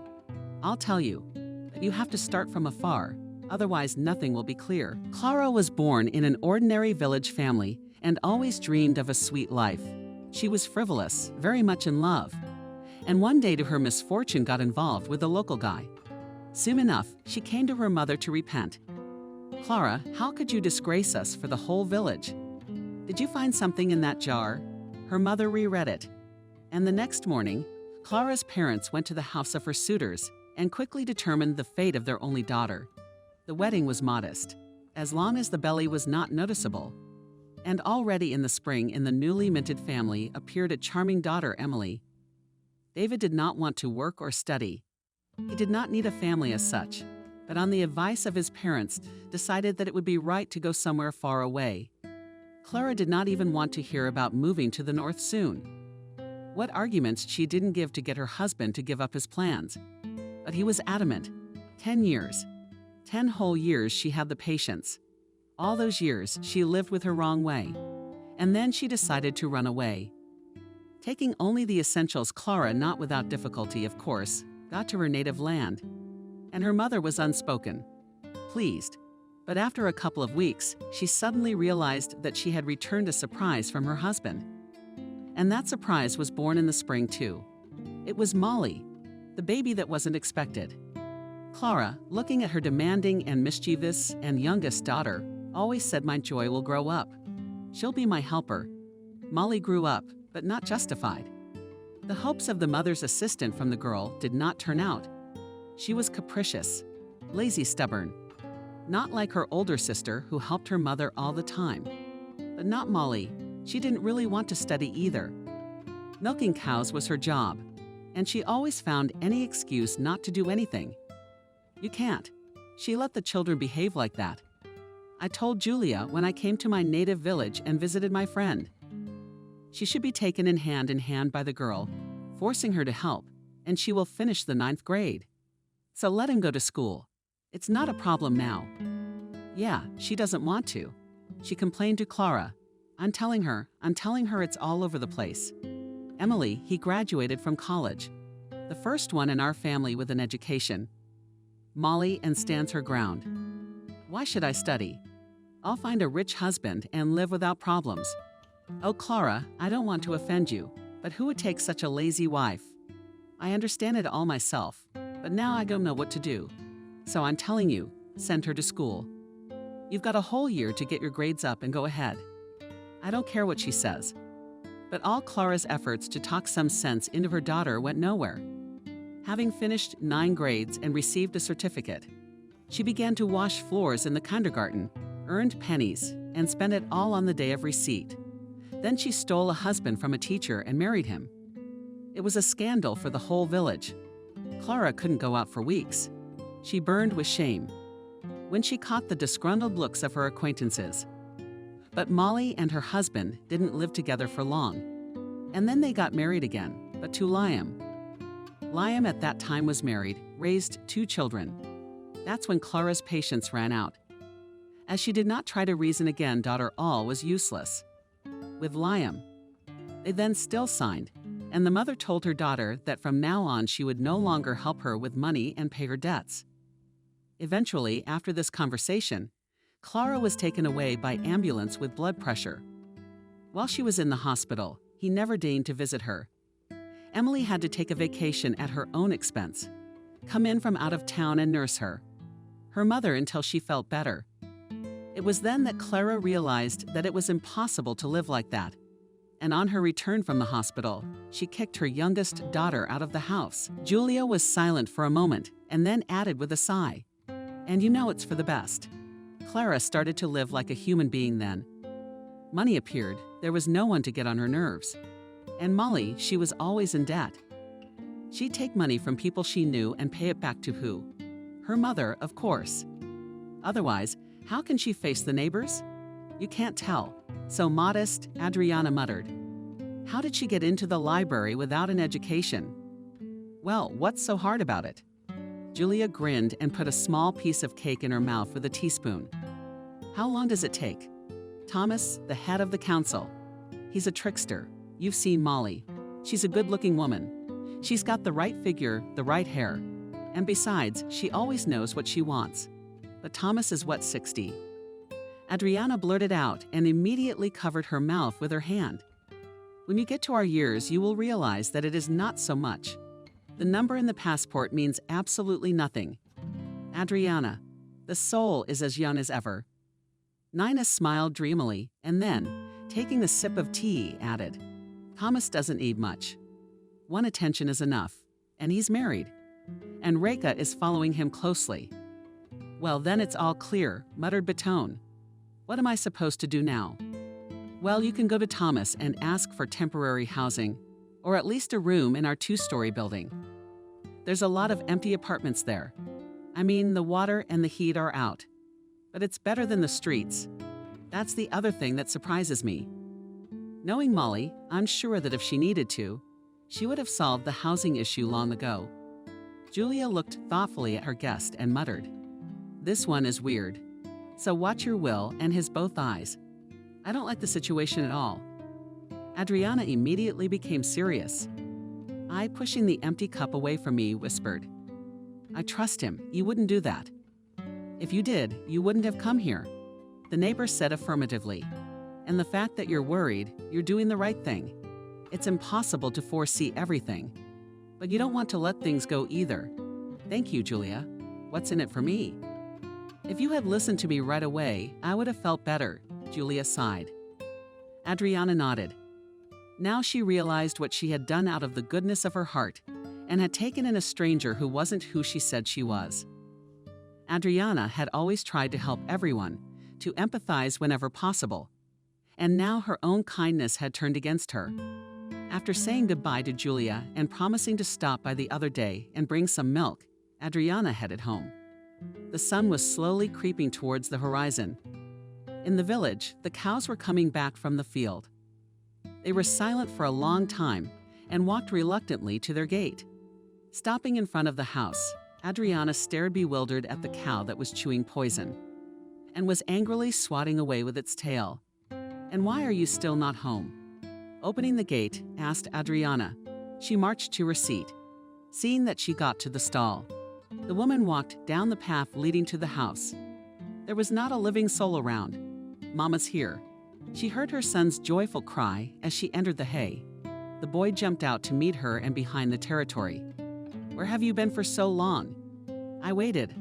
Speaker 2: I'll tell you that you have to start from afar, otherwise nothing will be clear." Clara was born in an ordinary village family and always dreamed of a sweet life. She was frivolous, very much in love, and one day to her misfortune got involved with a local guy. Soon enough, she came to her mother to repent. "Clara, how could you disgrace us for the whole village? Did you find something in that jar?" Her mother reread it, and the next morning, Clara's parents went to the house of her suitors and quickly determined the fate of their only daughter. The wedding was modest, as long as the belly was not noticeable. And already in the spring, in the newly minted family appeared a charming daughter, Emily. David did not want to work or study. He did not need a family as such, but on the advice of his parents, decided that it would be right to go somewhere far away. Clara did not even want to hear about moving to the north soon. What arguments she didn't give to get her husband to give up his plans. But he was adamant. 10 years. 10 whole years she had the patience. All those years she lived with her wrong way. And then she decided to run away. Taking only the essentials, Clara, not without difficulty of course, got to her native land. And her mother was unspoken, pleased. But after a couple of weeks, she suddenly realized that she had returned a surprise from her husband. And that surprise was born in the spring too. It was Molly, the baby that wasn't expected. Clara, looking at her demanding and mischievous and youngest daughter, always said, "My joy will grow up. She'll be my helper." Molly grew up, but not justified. The hopes of the mother's assistant from the girl did not turn out. She was capricious, lazy, stubborn. Not like her older sister, who helped her mother all the time. But not Molly. She didn't really want to study either. Milking cows was her job, and she always found any excuse not to do anything. You can't. She let the children behave like that. I told Julia when I came to my native village and visited my friend. She should be taken in hand by the girl, forcing her to help, and she will finish the 9th grade. So let him go to school. It's not a problem now. Yeah, she doesn't want to. She complained to Clara. I'm telling her it's all over the place. Emily, he graduated from college. The first one in our family with an education. Molly and stands her ground. Why should I study? I'll find a rich husband and live without problems. Oh, Clara, I don't want to offend you, but who would take such a lazy wife? I understand it all myself, but now I don't know what to do. So I'm telling you, send her to school. You've got a whole year to get your grades up and go ahead. I don't care what she says. But all Clara's efforts to talk some sense into her daughter went nowhere. Having finished 9 grades and received a certificate, she began to wash floors in the kindergarten, earned pennies, and spent it all on the day of receipt. Then she stole a husband from a teacher and married him. It was a scandal for the whole village. Clara couldn't go out for weeks. She burned with shame when she caught the disgruntled looks of her acquaintances. But Molly and her husband didn't live together for long. And then they got married again, but to Liam. Liam at that time was married, raised 2 children. That's when Clara's patience ran out. As she did not try to reason again, daughter, all was useless. With Liam, they then still signed, and the mother told her daughter that from now on she would no longer help her with money and pay her debts. Eventually, after this conversation, Clara was taken away by ambulance with blood pressure. While she was in the hospital, he never deigned to visit her. Emily had to take a vacation at her own expense, come in from out of town and nurse her mother until she felt better. It was then that Clara realized that it was impossible to live like that. And on her return from the hospital, she kicked her youngest daughter out of the house. Julia was silent for a moment and then added with a sigh, "And you know it's for the best." Clara started to live like a human being then. Money appeared, there was no one to get on her nerves. And Molly, she was always in debt. She'd take money from people she knew and pay it back to who? Her mother, of course. Otherwise, how can she face the neighbors? You can't tell. So modest, Adriana muttered. How did she get into the library without an education? Well, what's so hard about it? Julia grinned and put a small piece of cake in her mouth with a teaspoon. How long does it take? Thomas, the head of the council. He's a trickster. You've seen Molly. She's a good-looking woman. She's got the right figure, the right hair. And besides, she always knows what she wants. But Thomas is what, 60? Adriana blurted out and immediately covered her mouth with her hand. When you get to our years, you will realize that it is not so much. The number in the passport means absolutely nothing. Adriana, the soul is as young as ever. Nina smiled dreamily and then, taking a sip of tea, added, Thomas doesn't need much. One attention is enough, and he's married. And Reka is following him closely. Well, then it's all clear, muttered Batone. What am I supposed to do now? Well, you can go to Thomas and ask for temporary housing, or at least a room in our 2-story building. There's a lot of empty apartments there. I mean, the water and the heat are out. But it's better than the streets. That's the other thing that surprises me. Knowing Molly, I'm sure that if she needed to, she would have solved the housing issue long ago. Julia looked thoughtfully at her guest and muttered, This one is weird. So watch your Will and his both eyes. I don't like the situation at all. Adriana immediately became serious. I, pushing the empty cup away from me, whispered, I trust him. You wouldn't do that. If you did, you wouldn't have come here. The neighbor said affirmatively. And the fact that you're worried, you're doing the right thing. It's impossible to foresee everything. But you don't want to let things go either. Thank you, Julia. What's in it for me? If you had listened to me right away, I would have felt better, Julia sighed. Adriana nodded. Now she realized what she had done out of the goodness of her heart and had taken in a stranger who wasn't who she said she was. Adriana had always tried to help everyone, to empathize whenever possible. And now her own kindness had turned against her. After saying goodbye to Julia and promising to stop by the other day and bring some milk, Adriana headed home. The sun was slowly creeping towards the horizon. In the village, the cows were coming back from the field. They were silent for a long time and walked reluctantly to their gate. Stopping in front of the house, Adriana stared bewildered at the cow that was chewing poison and was angrily swatting away with its tail. And why are you still not home? Opening the gate, asked Adriana. She marched to her seat. Seeing that she got to the stall, the woman walked down the path leading to the house. There was not a living soul around. Mama's here. She heard her son's joyful cry as she entered the hay. The boy jumped out to meet her and behind the territory. Where have you been for so long? I waited.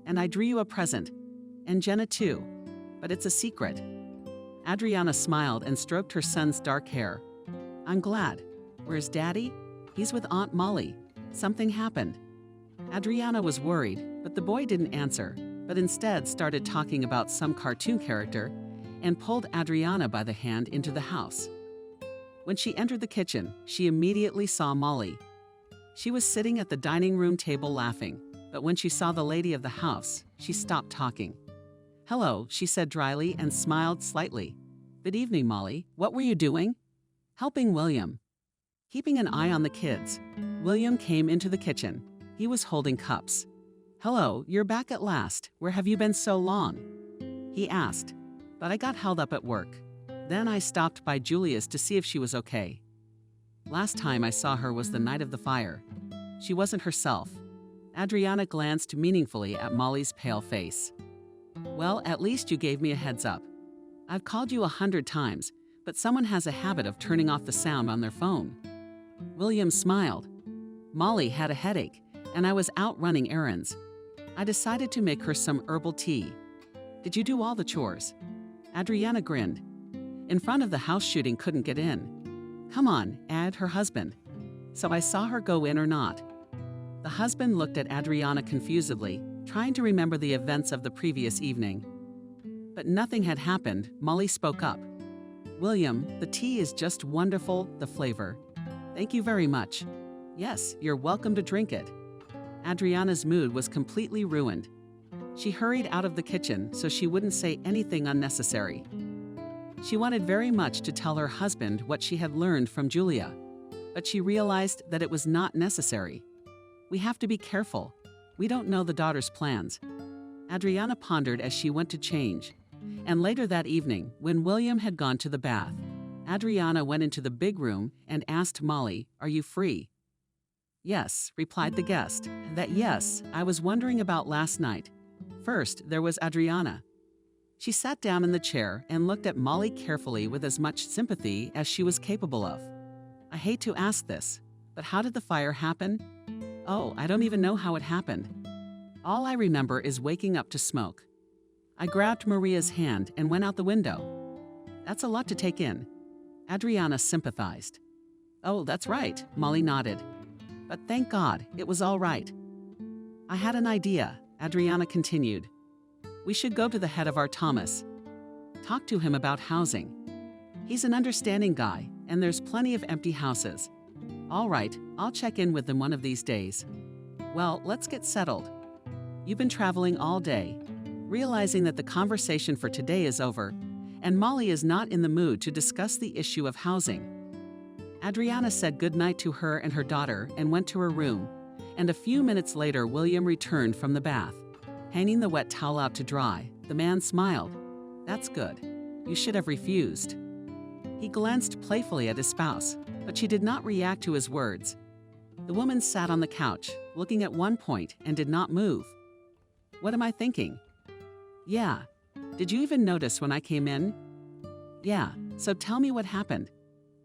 Speaker 2: And I drew you a present. And Jenna too. But it's a secret. Adriana smiled and stroked her son's dark hair. I'm glad. Where's Daddy? He's with Aunt Molly. Something happened. Adriana was worried, but the boy didn't answer, but instead started talking about some cartoon character and pulled Adriana by the hand into the house. When she entered the kitchen, she immediately saw Molly. She was sitting at the dining room table laughing, but when she saw the lady of the house, she stopped talking. Hello, she said dryly and smiled slightly. Good evening, Molly. What were you doing? Helping William. Keeping an eye on the kids, William came into the kitchen. He was holding cups. Hello, you're back at last. Where have you been so long? He asked, but I got held up at work. Then I stopped by Julia's to see if she was okay. Last time I saw her was the night of the fire. She wasn't herself. Adriana glanced meaningfully at Molly's pale face. Well, at least you gave me a heads up. I've called you 100 times, but someone has a habit of turning off the sound on their phone. William smiled. Molly had a headache, and I was out running errands. I decided to make her some herbal tea. Did you do all the chores? Adriana grinned. In front of the house shooting couldn't get in. Come on, Ad, her husband. So I saw her go in or not. The husband looked at Adriana confusedly, trying to remember the events of the previous evening. But nothing had happened. Molly spoke up. William, the tea is just wonderful, the flavor. Thank you very much. Yes, you're welcome to drink it. Adriana's mood was completely ruined. She hurried out of the kitchen so she wouldn't say anything unnecessary. She wanted very much to tell her husband what she had learned from Julia, but she realized that it was not necessary. We have to be careful. We don't know the daughter's plans. Adriana pondered as she went to change. And later that evening, when William had gone to the bath, Adriana went into the big room and asked Molly, "Are you free?" "Yes," replied the guest. "That yes, I was wondering about last night." First, there was Adriana. She sat down in the chair and looked at Molly carefully with as much sympathy as she was capable of. "I hate to ask this, but how did the fire happen?" "Oh, I don't even know how it happened. All I remember is waking up to smoke. I grabbed Maria's hand and went out the window." "That's a lot to take in." Adriana sympathized. "Oh, that's right," Molly nodded. "But thank God, it was all right." "I had an idea," Adriana continued. "We should go to the head of our Thomas. Talk to him about housing. He's an understanding guy, and there's plenty of empty houses. All right, I'll check in with them one of these days. Well, let's get settled. You've been traveling all day." Realizing that the conversation for today is over, and Molly is not in the mood to discuss the issue of housing, Adriana said goodnight to her and her daughter and went to her room, and a few minutes later William returned from the bath. Hanging the wet towel out to dry, the man smiled. "That's good. You should have refused." He glanced playfully at his spouse, but she did not react to his words. The woman sat on the couch, looking at one point, and did not move. "What am I thinking?" "Yeah. Did you even notice when I came in?" "Yeah, so tell me what happened.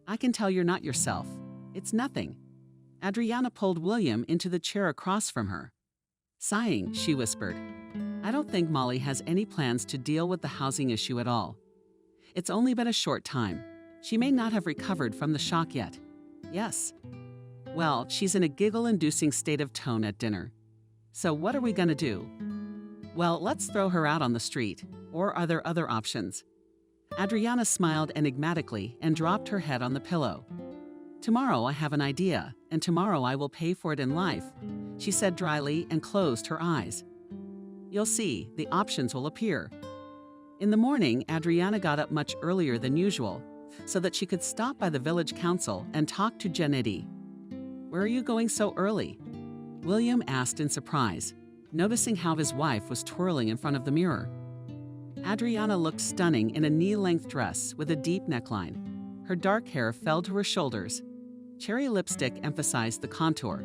Speaker 2: I can tell you're not yourself. It's nothing." Adriana pulled William into the chair across from her. Sighing, she whispered, "I don't think Molly has any plans to deal with the housing issue at all. It's only been a short time. She may not have recovered from the shock yet." "Yes." "Well, she's in a giggle-inducing state of tone at dinner. So what are we gonna do?" "Well, let's throw her out on the street. Or are there other options?" Adriana smiled enigmatically and dropped her head on the pillow. "Tomorrow I have an idea, and tomorrow I will pay for it in life," she said dryly and closed her eyes. "You'll see, the options will appear." In the morning, Adriana got up much earlier than usual, so that she could stop by the village council and talk to Janetti. "Where are you going so early?" William asked in surprise, noticing how his wife was twirling in front of the mirror. Adriana looked stunning in a knee-length dress with a deep neckline. Her dark hair fell to her shoulders. Cherry lipstick emphasized the contour,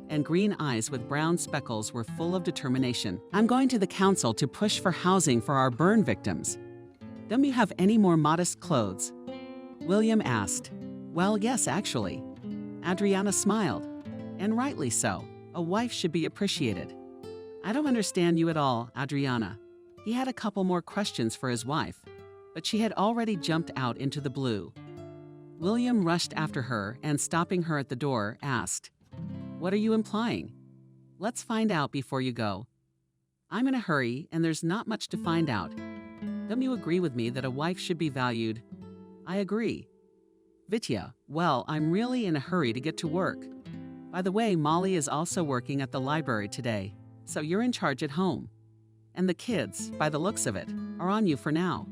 Speaker 2: and green eyes with brown speckles were full of determination. "I'm going to the council to push for housing for our burn victims. Don't you have any more modest clothes?" William asked. "Well, yes, actually." Adriana smiled. "And rightly so. A wife should be appreciated." "I don't understand you at all, Adriana." He had a couple more questions for his wife, but she had already jumped out into the blue. William rushed after her and, stopping her at the door, asked, "What are you implying?" "Let's find out before you go." "I'm in a hurry, and there's not much to find out. Don't you agree with me that a wife should be valued?" "I agree." "Vitya, well, I'm really in a hurry to get to work. By the way, Molly is also working at the library today, so you're in charge at home. And the kids, by the looks of it, are on you for now.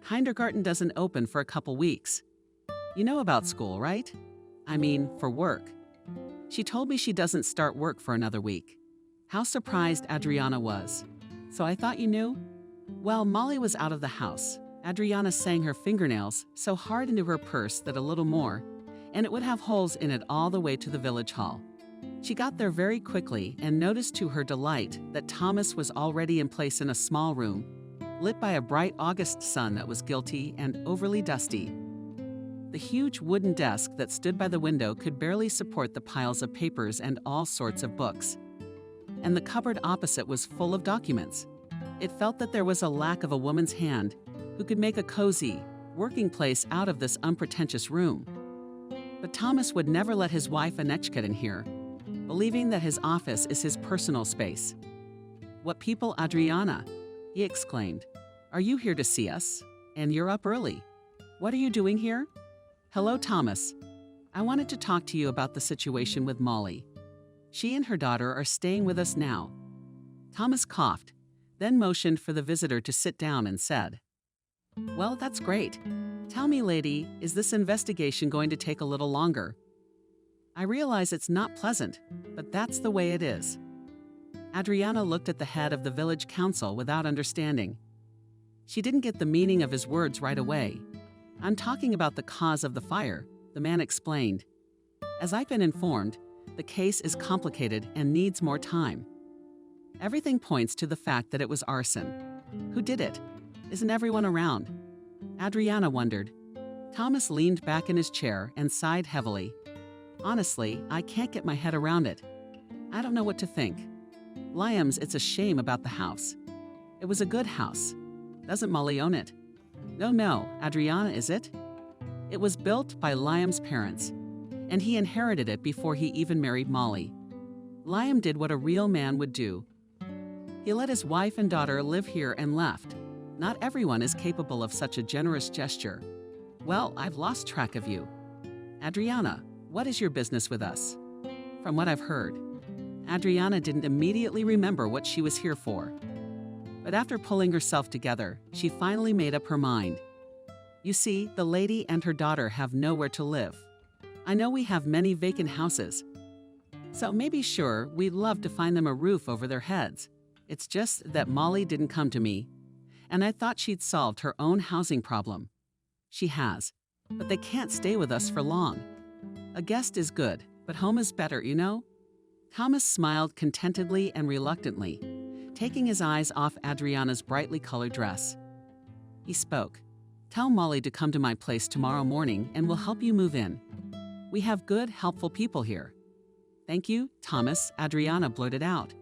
Speaker 2: Kindergarten doesn't open for a couple weeks. You know about school, right? I mean, for work." She told me she doesn't start work for another week. How surprised Adriana was. "So I thought you knew?" Well, Molly was out of the house. Adriana sang her fingernails so hard into her purse that a little more, and it would have holes in it all the way to the village hall. She got there very quickly and noticed to her delight that Thomas was already in place in a small room, lit by a bright August sun that was guilty and overly dusty. The huge wooden desk that stood by the window could barely support the piles of papers and all sorts of books. And the cupboard opposite was full of documents. It felt that there was a lack of a woman's hand who could make a cozy, working place out of this unpretentious room. But Thomas would never let his wife Anechka in here, believing that his office is his personal space. "What people, Adriana!" he exclaimed. "Are you here to see us? And you're up early. What are you doing here?" "Hello, Thomas. I wanted to talk to you about the situation with Molly. She and her daughter are staying with us now." Thomas coughed, then motioned for the visitor to sit down and said, "Well, that's great. Tell me, lady, is this investigation going to take a little longer?" I realize it's not pleasant, but that's the way it is." Adriana looked at the head of the village council without understanding. She didn't get the meaning of his words right away. "I'm talking about the cause of the fire," the man explained. "As I've been informed, the case is complicated and needs more time. Everything points to the fact that it was arson. Who did it? Isn't everyone around?" Adriana wondered. Thomas leaned back in his chair and sighed heavily. "Honestly, I can't get my head around it. I don't know what to think. Liam's, it's a shame about the house. It was a good house. Doesn't Molly own it?" No, Adriana, is it? It was built by Liam's parents, and he inherited it before he even married Molly. Liam did what a real man would do. He let his wife and daughter live here and left. Not everyone is capable of such a generous gesture. Well, I've lost track of you. Adriana, what is your business with us? From what I've heard, Adriana didn't immediately remember what she was here for. But after pulling herself together, she finally made up her mind. "You see, the lady and her daughter have nowhere to live. I know we have many vacant houses. So maybe sure, we'd love to find them a roof over their heads. It's just that Molly didn't come to me, and I thought she'd solved her own housing problem. She has, but they can't stay with us for long. A guest is good, but home is better, you know?" Thomas smiled contentedly and reluctantly, taking his eyes off Adriana's brightly colored dress. He spoke. "Tell Molly to come to my place tomorrow morning and we'll help you move in. We have good, helpful people here." "Thank you, Thomas," Adriana blurted out.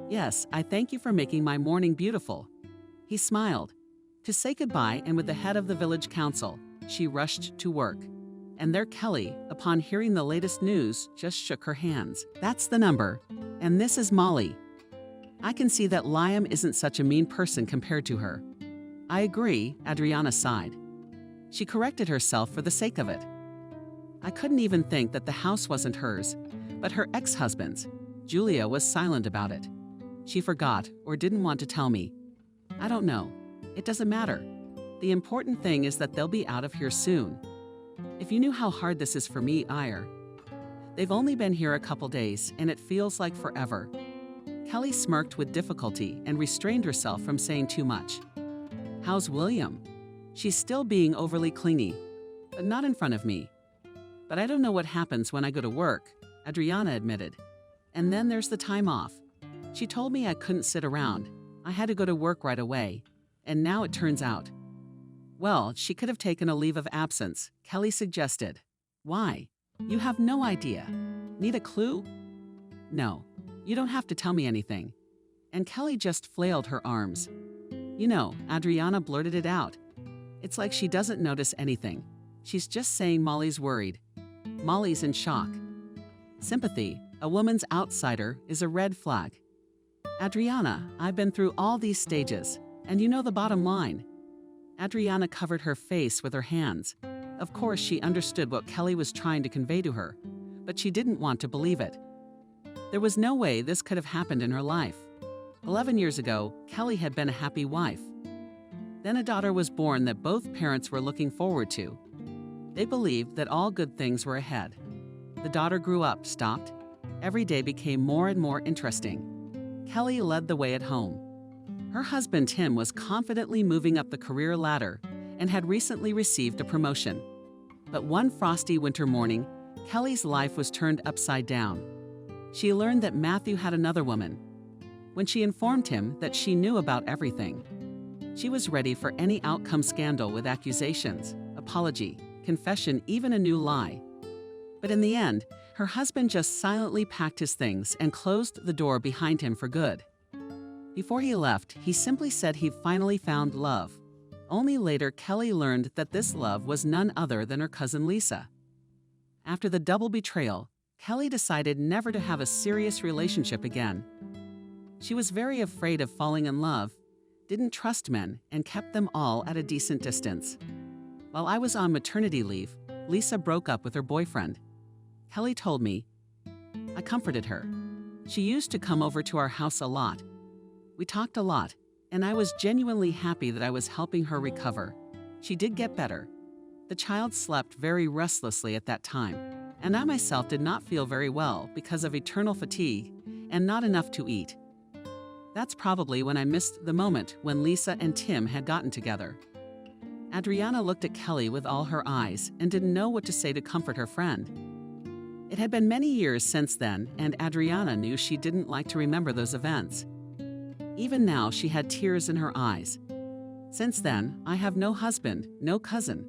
Speaker 2: "Yes, I thank you for making my morning beautiful." He smiled. To say goodbye, and with the head of the village council, she rushed to work. And there Kelly, upon hearing the latest news, just shook her hands. "That's the number. And this is Molly. I can see that Liam isn't such a mean person compared to her." "I agree," Adriana sighed. She corrected herself for the sake of it. "I couldn't even think that the house wasn't hers, but her ex-husband's." Julia was silent about it. She forgot or didn't want to tell me. "I don't know. It doesn't matter. The important thing is that they'll be out of here soon. If you knew how hard this is for me, Ire. They've only been here a couple days, and it feels like forever." Kelly smirked with difficulty and restrained herself from saying too much. "How's William?" "She's still being overly clingy, but not in front of me. But I don't know what happens when I go to work," Adriana admitted. "And then there's the time off. She told me I couldn't sit around. I had to go to work right away. And now it turns out." "Well, she could have taken a leave of absence," Kelly suggested. "Why? You have no idea. Need a clue?" "No, you don't have to tell me anything." And Kelly just flailed her arms. "You know," Adriana blurted it out. "It's like she doesn't notice anything. She's just saying Molly's worried. Molly's in shock. Sympathy, a woman's outsider, is a red flag. Adriana, I've been through all these stages, and you know the bottom line." Adriana covered her face with her hands. Of course, she understood what Kelly was trying to convey to her, but she didn't want to believe it. There was no way this could have happened in her life. 11 years ago, Kelly had been a happy wife. Then a daughter was born that both parents were looking forward to. They believed that all good things were ahead. The daughter grew up, stopped. Every day became more and more interesting. Kelly led the way at home. Her husband Tim was confidently moving up the career ladder and had recently received a promotion. But one frosty winter morning, Kelly's life was turned upside down. She learned that Matthew had another woman. When she informed him that she knew about everything, she was ready for any outcome scandal with accusations, apology, confession, even a new lie. But in the end, her husband just silently packed his things and closed the door behind him for good. Before he left, he simply said he finally found love. Only later, Kelly learned that this love was none other than her cousin Lisa. After the double betrayal, Kelly decided never to have a serious relationship again. She was very afraid of falling in love, didn't trust men, and kept them all at a decent distance. While I was on maternity leave, Lisa broke up with her boyfriend. Kelly told me. I comforted her. She used to come over to our house a lot. We talked a lot, and I was genuinely happy that I was helping her recover. She did get better. The child slept very restlessly at that time, and I myself did not feel very well because of eternal fatigue and not enough to eat. That's probably when I missed the moment when Lisa and Tim had gotten together. Adriana looked at Kelly with all her eyes and didn't know what to say to comfort her friend. It had been many years since then, and Adriana knew she didn't like to remember those events. Even now, she had tears in her eyes. Since then, I have no husband, no cousin.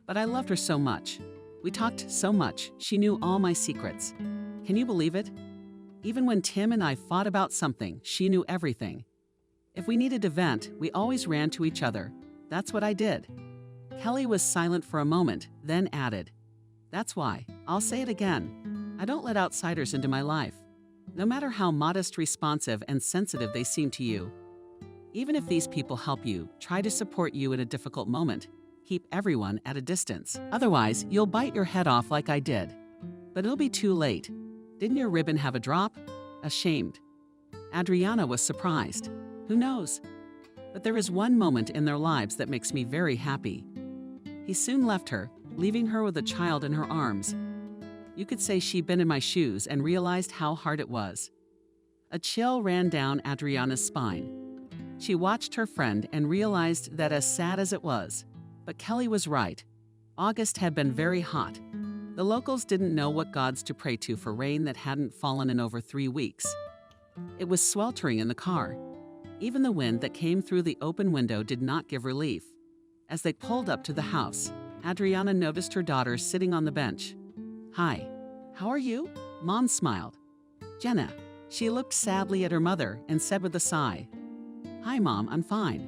Speaker 2: But I loved her so much. We talked so much, she knew all my secrets. Can you believe it? Even when Tim and I fought about something, she knew everything. If we needed to vent, we always ran to each other. That's what I did. Kelly was silent for a moment, then added, "That's why, I'll say it again, I don't let outsiders into my life, no matter how modest, responsive, and sensitive they seem to you. Even if these people help you, try to support you in a difficult moment, keep everyone at a distance. Otherwise, you'll bite your head off like I did. But it'll be too late. Didn't your ribbon have a drop? Ashamed." Adriana was surprised. Who knows? But there is one moment in their lives that makes me very happy. He soon left her, leaving her with a child in her arms. You could say she'd been in my shoes and realized how hard it was. A chill ran down Adriana's spine. She watched her friend and realized that as sad as it was, but Kelly was right. August had been very hot. The locals didn't know what gods to pray to for rain that hadn't fallen in over 3 weeks. It was sweltering in the car. Even the wind that came through the open window did not give relief. As they pulled up to the house, Adriana noticed her daughter sitting on the bench. "Hi, how are you?" Mom smiled. "Jenna." She looked sadly at her mother and said with a sigh, "Hi, Mom, I'm fine.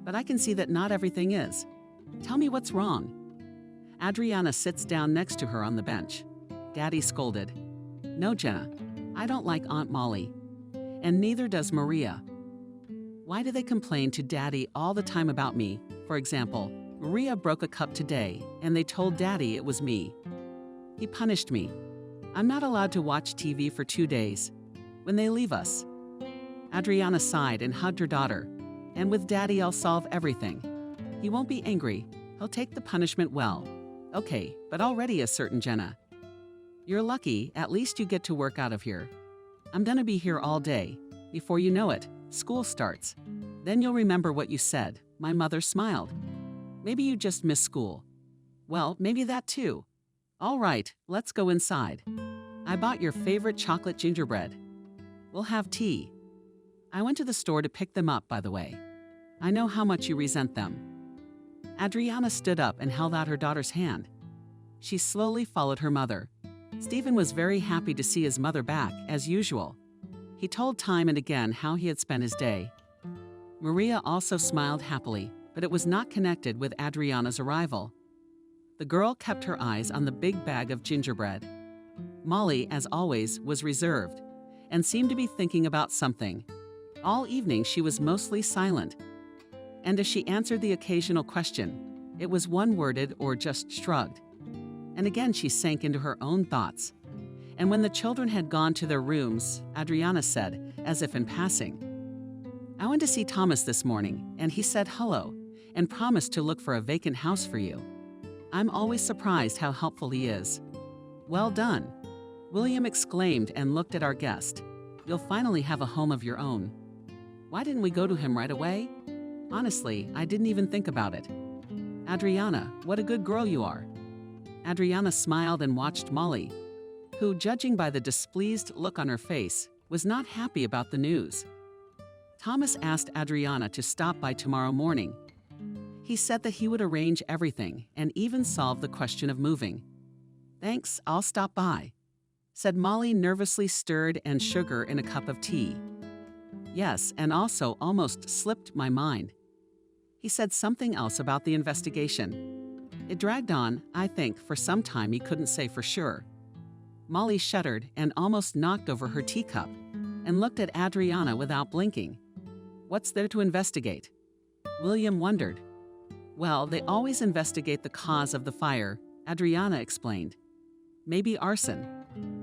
Speaker 2: But I can see that not everything is. Tell me what's wrong." Adriana sits down next to her on the bench. Daddy scolded, "No, Jenna, I don't like Aunt Molly. And neither does Maria. Why do they complain to Daddy all the time about me? For example, Maria broke a cup today, and they told Daddy it was me. He punished me. I'm not allowed to watch TV for 2 days. When they leave us." Adriana sighed and hugged her daughter. "And with Daddy, I'll solve everything. He won't be angry. He'll take the punishment well." "Okay, but already a certain Jenna. You're lucky, at least you get to work out of here. I'm gonna be here all day. Before you know it, school starts. Then you'll remember what you said." My mother smiled. "Maybe you just miss school." "Well, maybe that too. All right, let's go inside. I bought your favorite chocolate gingerbread. We'll have tea. I went to the store to pick them up, by the way. I know how much you resent them." Adriana stood up and held out her daughter's hand. She slowly followed her mother. Stephen was very happy to see his mother back, as usual. He told time and again how he had spent his day. Maria also smiled happily, but it was not connected with Adriana's arrival. The girl kept her eyes on the big bag of gingerbread. Molly, as always, was reserved and seemed to be thinking about something. All evening she was mostly silent. And as she answered the occasional question, it was one-worded or just shrugged. And again she sank into her own thoughts. And when the children had gone to their rooms, Adriana said, as if in passing, "I went to see Thomas this morning, and he said hello and promised to look for a vacant house for you. I'm always surprised how helpful he is." "Well done," William exclaimed and looked at our guest. "You'll finally have a home of your own." "Why didn't we go to him right away?" "Honestly, I didn't even think about it." "Adriana, what a good girl you are." Adriana smiled and watched Molly, who, judging by the displeased look on her face, was not happy about the news. Thomas asked Adriana to stop by tomorrow morning. He said that he would arrange everything and even solve the question of moving. "Thanks, I'll stop by," said Molly, nervously stirred and sugar in a cup of tea. "Yes, and also almost slipped my mind. He said something else about the investigation. It dragged on, I think, for some time he couldn't say for sure." Molly shuddered and almost knocked over her teacup and looked at Adriana without blinking. "What's there to investigate?" William wondered. "Well, they always investigate the cause of the fire," Adriana explained. "Maybe arson."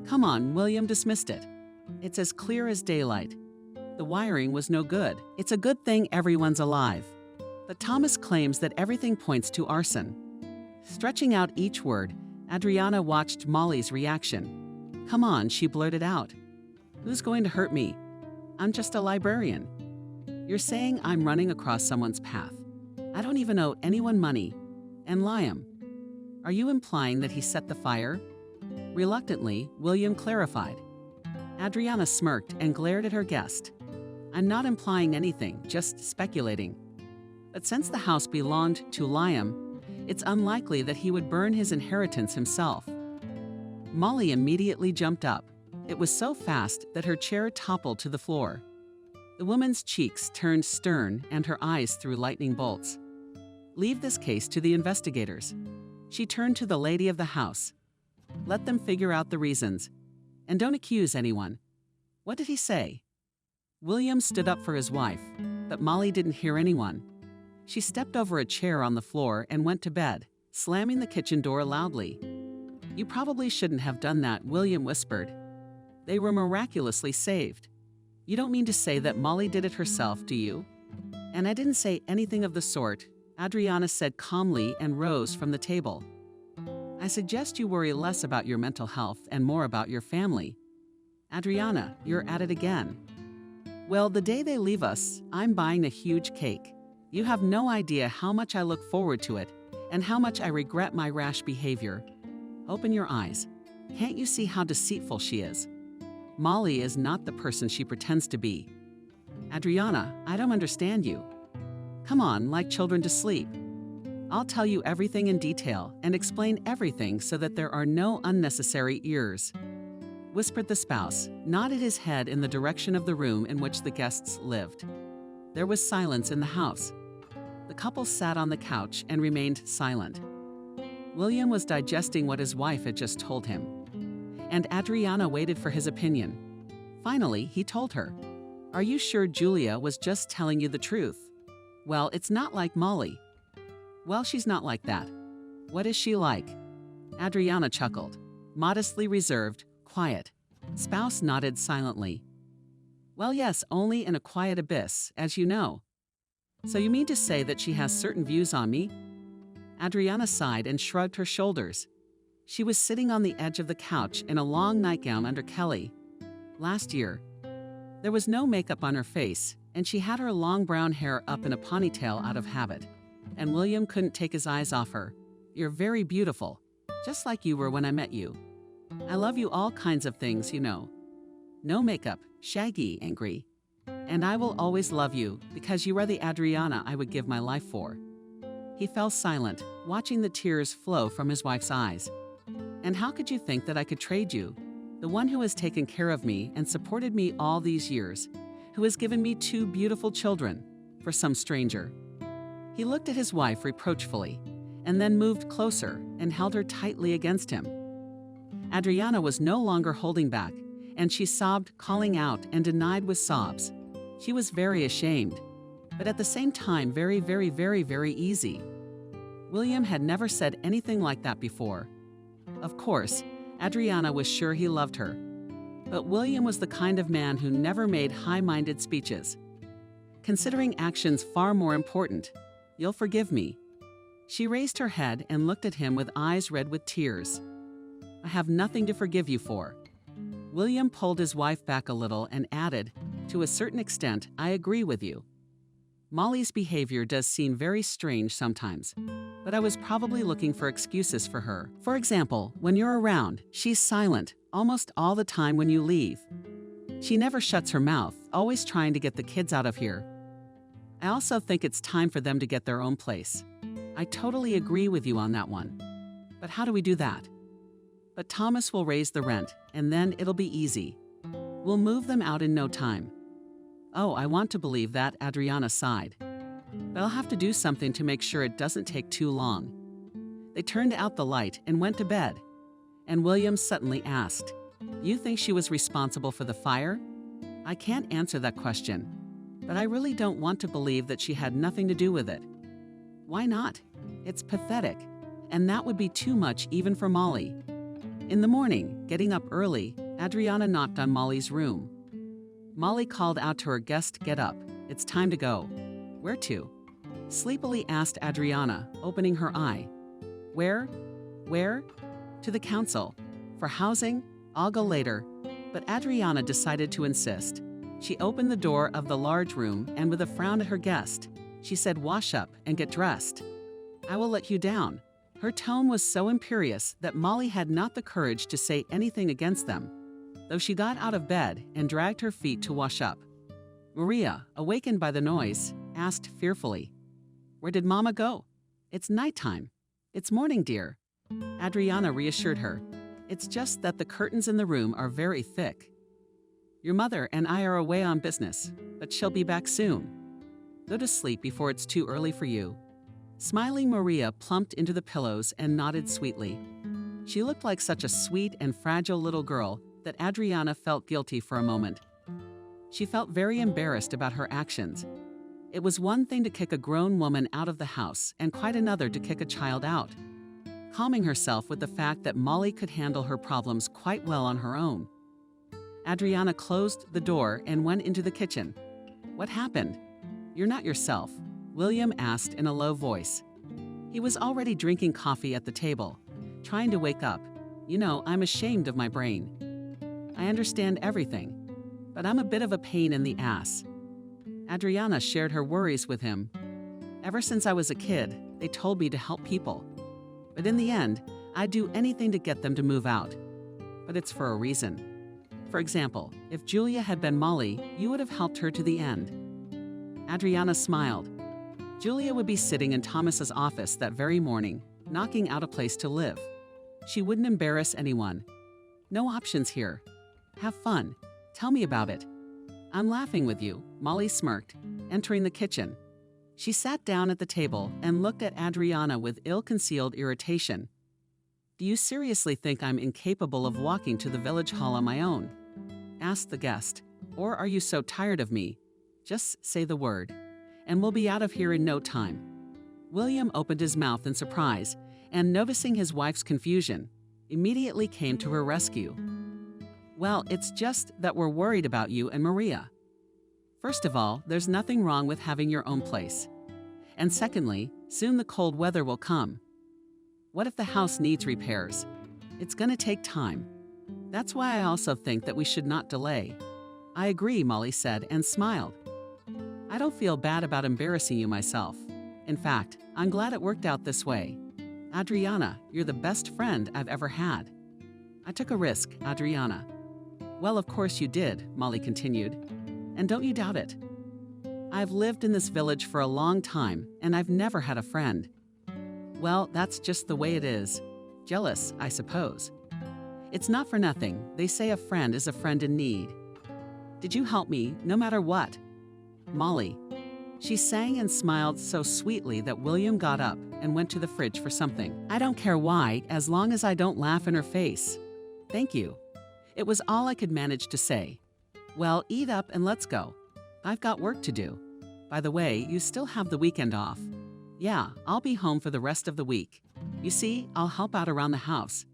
Speaker 2: "Come on," William dismissed it. "It's as clear as daylight. The wiring was no good. It's a good thing everyone's alive." But Thomas claims that everything points to arson. Stretching out each word, Adriana watched Molly's reaction. "Come on," she blurted out. "Who's going to hurt me? I'm just a librarian." "You're saying I'm running across someone's path. I don't even owe anyone money. And Liam. Are you implying that he set the fire?" Reluctantly, William clarified. Adriana smirked and glared at her guest. "I'm not implying anything, just speculating. But since the house belonged to Liam, it's unlikely that he would burn his inheritance himself." Molly immediately jumped up. It was so fast that her chair toppled to the floor. The woman's cheeks turned stern and her eyes threw lightning bolts. "Leave this case to the investigators." She turned to the lady of the house. "Let them figure out the reasons. And don't accuse anyone." "What did he say?" William stood up for his wife, but Molly didn't hear anyone. She stepped over a chair on the floor and went to bed, slamming the kitchen door loudly. "You probably shouldn't have done that," William whispered. "They were miraculously saved. You don't mean to say that Molly did it herself, do you?" "And I didn't say anything of the sort," Adriana said calmly and rose from the table. "I suggest you worry less about your mental health and more about your family." "Adriana, you're at it again." "Well, the day they leave us, I'm buying a huge cake. You have no idea how much I look forward to it and how much I regret my rash behavior. Open your eyes. Can't you see how deceitful she is? Molly is not the person she pretends to be." "Adriana, I don't understand you." "Come on, like children to sleep. I'll tell you everything in detail and explain everything so that there are no unnecessary ears," whispered the spouse, nodded his head in the direction of the room in which the guests lived. There was silence in the house. The couple sat on the couch and remained silent. William was digesting what his wife had just told him, and Adriana waited for his opinion. Finally, he told her, "Are you sure Julia was just telling you the truth?" "Well, it's not like Molly." "Well, she's not like that." "What is she like?" Adriana chuckled. Modestly reserved, quiet. Spouse nodded silently. "Well, yes, only in a quiet abyss, as you know." "So you mean to say that she has certain views on me?" Adriana sighed and shrugged her shoulders. She was sitting on the edge of the couch in a long nightgown under Kelly. Last year. There was no makeup on her face, and she had her long brown hair up in a ponytail out of habit. And William couldn't take his eyes off her. "You're very beautiful, just like you were when I met you. I love you all kinds of things, you know. No makeup, shaggy, angry. And I will always love you because you are the Adriana I would give my life for." He fell silent, watching the tears flow from his wife's eyes. "And how could you think that I could trade you, the one who has taken care of me and supported me all these years, who has given me 2 beautiful children, for some stranger?" He looked at his wife reproachfully, and then moved closer and held her tightly against him. Adriana was no longer holding back, and she sobbed, calling out, and denied with sobs. She was very ashamed, but at the same time very, very, very, very easy. William had never said anything like that before. Of course, Adriana was sure he loved her, but William was the kind of man who never made high-minded speeches. Considering actions far more important, "You'll forgive me." She raised her head and looked at him with eyes red with tears. "I have nothing to forgive you for." William pulled his wife back a little and added, "To a certain extent, I agree with you. Molly's behavior does seem very strange sometimes, but I was probably looking for excuses for her. For example, when you're around, she's silent almost all the time when you leave. She never shuts her mouth, always trying to get the kids out of here. I also think it's time for them to get their own place. I totally agree with you on that one. But how do we do that? But Thomas will raise the rent, and then it'll be easy. We'll move them out in no time." "Oh, I want to believe that," Adriana sighed. "But I'll have to do something to make sure it doesn't take too long." They turned out the light and went to bed. And William suddenly asked, "You think she was responsible for the fire?" "I can't answer that question, but I really don't want to believe that she had nothing to do with it." "Why not? It's pathetic, and that would be too much even for Molly." In the morning, getting up early, Adriana knocked on Molly's room. Molly called out to her guest, "Get up, it's time to go." "Where to?" sleepily asked Adriana, opening her eye. Where? To the council. For housing, I'll go later. But Adriana decided to insist. She opened the door of the large room and with a frown at her guest, she said, "Wash up and get dressed. I will let you down." Her tone was so imperious that Molly had not the courage to say anything against them, though she got out of bed and dragged her feet to wash up. Maria, awakened by the noise, asked fearfully, "Where did Mama go?" "It's nighttime." "It's morning, dear." Adriana reassured her. "It's just that the curtains in the room are very thick. Your mother and I are away on business, but she'll be back soon. Go to sleep before it's too early for you." Smiling Maria plumped into the pillows and nodded sweetly. She looked like such a sweet and fragile little girl that Adriana felt guilty for a moment. She felt very embarrassed about her actions. It was one thing to kick a grown woman out of the house and quite another to kick a child out. Calming herself with the fact that Molly could handle her problems quite well on her own, Adriana closed the door and went into the kitchen. "What happened?" "You're not yourself," William asked in a low voice. He was already drinking coffee at the table, trying to wake up. "You know, I'm ashamed of my brain. I understand everything, but I'm a bit of a pain in the ass." Adriana shared her worries with him. "Ever since I was a kid, they told me to help people. But in the end, I'd do anything to get them to move out. But it's for a reason. For example, if Julia had been Molly, you would have helped her to the end." Adriana smiled. Julia would be sitting in Thomas's office that very morning, knocking out a place to live. She wouldn't embarrass anyone. "No options here. Have fun. Tell me about it." "I'm laughing with you," Molly smirked, entering the kitchen. She sat down at the table and looked at Adriana with ill-concealed irritation. "Do you seriously think I'm incapable of walking to the village hall on my own?" asked the guest. "Or are you so tired of me? Just say the word, and we'll be out of here in no time." William opened his mouth in surprise, and noticing his wife's confusion, immediately came to her rescue. "Well, it's just that we're worried about you and Maria. First of all, there's nothing wrong with having your own place. And secondly, soon the cold weather will come. What if the house needs repairs? It's going to take time. That's why I also think that we should not delay." "I agree," Molly said and smiled. "I don't feel bad about embarrassing you myself. In fact, I'm glad it worked out this way. Adriana, you're the best friend I've ever had." "I took a risk, Adriana." "Well, of course you did," Molly continued. "And don't you doubt it. I've lived in this village for a long time, and I've never had a friend. Well, that's just the way it is. Jealous, I suppose. It's not for nothing. They say a friend is a friend in need. Did you help me, no matter what?" "Molly." She sang and smiled so sweetly that William got up and went to the fridge for something. "I don't care why, as long as I don't laugh in her face." "Thank you." It was all I could manage to say. "Well, eat up and let's go. I've got work to do. By the way, you still have the weekend off." "Yeah, I'll be home for the rest of the week. You see, I'll help out around the house.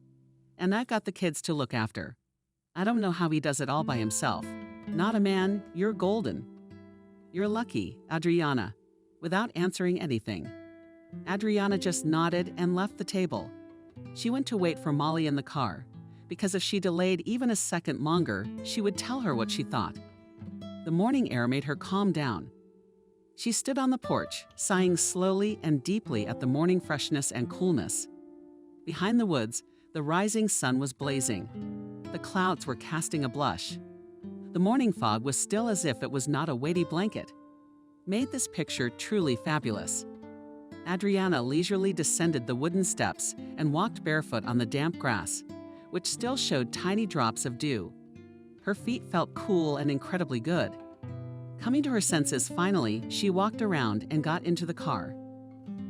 Speaker 2: And I've got the kids to look after. I don't know how he does it all by himself. Not a man, you're golden." "You're lucky, Adriana," without answering anything. Adriana just nodded and left the table. She went to wait for Molly in the car, because if she delayed even a second longer, she would tell her what she thought. The morning air made her calm down. She stood on the porch, sighing slowly and deeply at the morning freshness and coolness. Behind the woods, the rising sun was blazing. The clouds were casting a blush. The morning fog was still as if it was not a weighty blanket. Made this picture truly fabulous. Adriana leisurely descended the wooden steps and walked barefoot on the damp grass, which still showed tiny drops of dew. Her feet felt cool and incredibly good. Coming to her senses finally, she walked around and got into the car.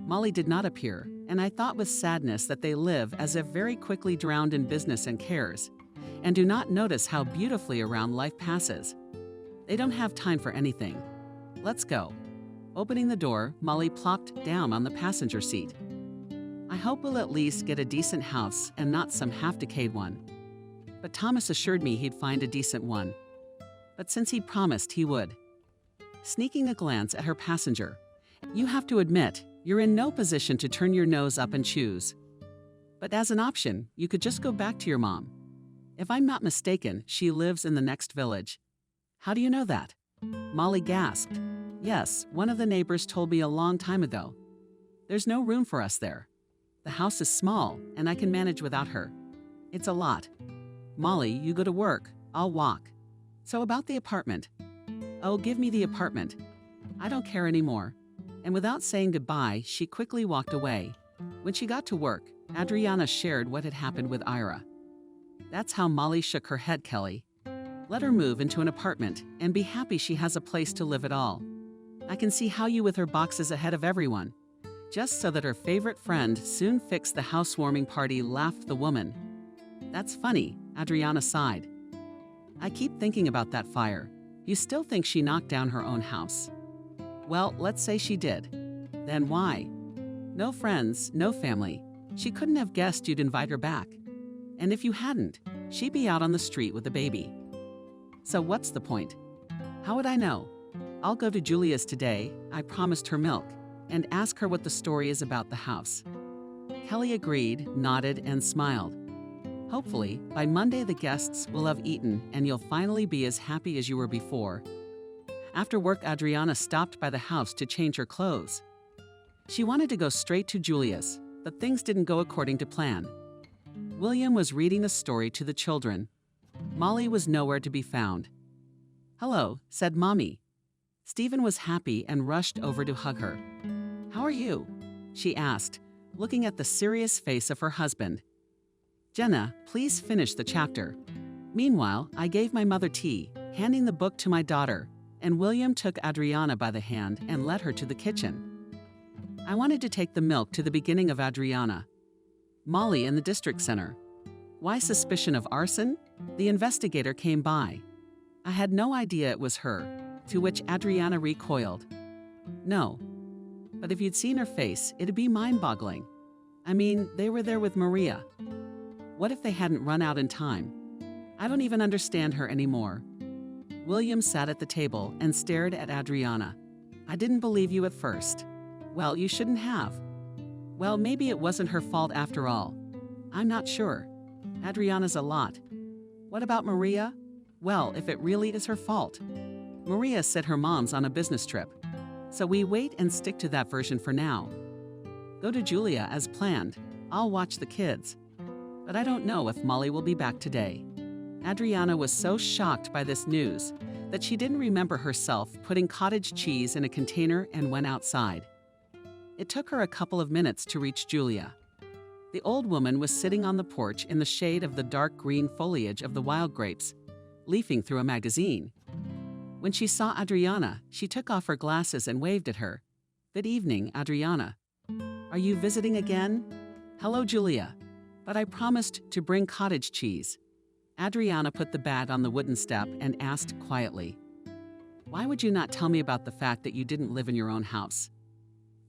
Speaker 2: Molly did not appear, and I thought with sadness that they live as if very quickly drowned in business and cares, and do not notice how beautifully around life passes. They don't have time for anything. "Let's go." Opening the door, Molly plopped down on the passenger seat. "I hope we'll at least get a decent house and not some half-decayed one." But Thomas assured me he'd find a decent one. But since he'd promised he would. Sneaking a glance at her passenger, "You have to admit, you're in no position to turn your nose up and choose." But as an option, you could just go back to your mom. If I'm not mistaken, she lives in the next village. How do you know that? Molly gasped. Yes, one of the neighbors told me a long time ago. There's no room for us there. The house is small, and I can manage without her. It's a lot. Molly, you go to work. I'll walk. So about the apartment. Oh, give me the apartment. I don't care anymore. And without saying goodbye, she quickly walked away. When she got to work, Adriana shared what had happened with Ira. That's how Molly shook her head, Kelly. Let her move into an apartment and be happy she has a place to live at all. I can see how you with her boxes ahead of everyone. Just so that her favorite friend soon fixed the housewarming party, laughed the woman. That's funny, Adriana sighed. I keep thinking about that fire. You still think she knocked down her own house? Well, let's say she did. Then why? No friends, no family. She couldn't have guessed you'd invite her back. And if you hadn't, she'd be out on the street with a baby. So what's the point? How would I know? I'll go to Julia's today, I promised her milk, and ask her what the story is about the house. Kelly agreed, nodded, and smiled. Hopefully, by Monday the guests will have eaten and you'll finally be as happy as you were before. After work, Adriana stopped by the house to change her clothes. She wanted to go straight to Julia's, but things didn't go according to plan. William was reading a story to the children. Molly was nowhere to be found. Hello, said Mommy. Stephen was happy and rushed over to hug her. How are you? She asked, looking at the serious face of her husband. Jenna, please finish the chapter. Meanwhile, I gave my mother tea, handing the book to my daughter, and William took Adriana by the hand and led her to the kitchen. I wanted to take the milk to the beginning of Adriana. Molly in the district center. Why suspicion of arson? The investigator came by. I had no idea it was her, to which Adriana recoiled. No. But if you'd seen her face, it'd be mind-boggling. I mean, they were there with Maria. What if they hadn't run out in time? I don't even understand her anymore. William sat at the table and stared at Adriana. I didn't believe you at first. Well, you shouldn't have. Well, maybe it wasn't her fault after all. I'm not sure. Adriana's a lot. What about Maria? Well, if it really is her fault. Maria said her mom's on a business trip. So we wait and stick to that version for now. Go to Julia as planned. I'll watch the kids. But I don't know if Molly will be back today. Adriana was so shocked by this news that she didn't remember herself putting cottage cheese in a container and went outside. It took her a couple of minutes to reach Julia. The old woman was sitting on the porch in the shade of the dark green foliage of the wild grapes, leafing through a magazine. When she saw Adriana, she took off her glasses and waved at her. Good evening, Adriana. Are you visiting again? Hello, Julia. But I promised to bring cottage cheese. Adriana put the bag on the wooden step and asked quietly, Why would you not tell me about the fact that you didn't live in your own house?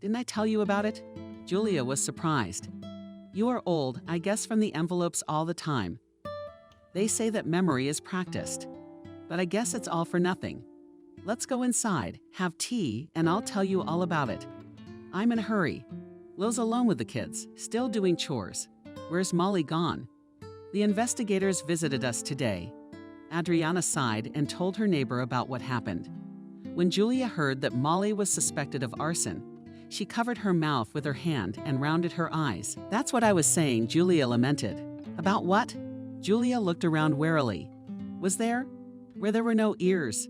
Speaker 2: Didn't I tell you about it? Julia was surprised. You are old, I guess from the envelopes all the time. They say that memory is practiced. But I guess it's all for nothing. Let's go inside, have tea, and I'll tell you all about it. I'm in a hurry. Lil's alone with the kids, still doing chores. Where's Molly gone? The investigators visited us today. Adriana sighed and told her neighbor about what happened. When Julia heard that Molly was suspected of arson, she covered her mouth with her hand and rounded her eyes. That's what I was saying, Julia lamented. About what? Julia looked around warily. Was there? Where there were no ears.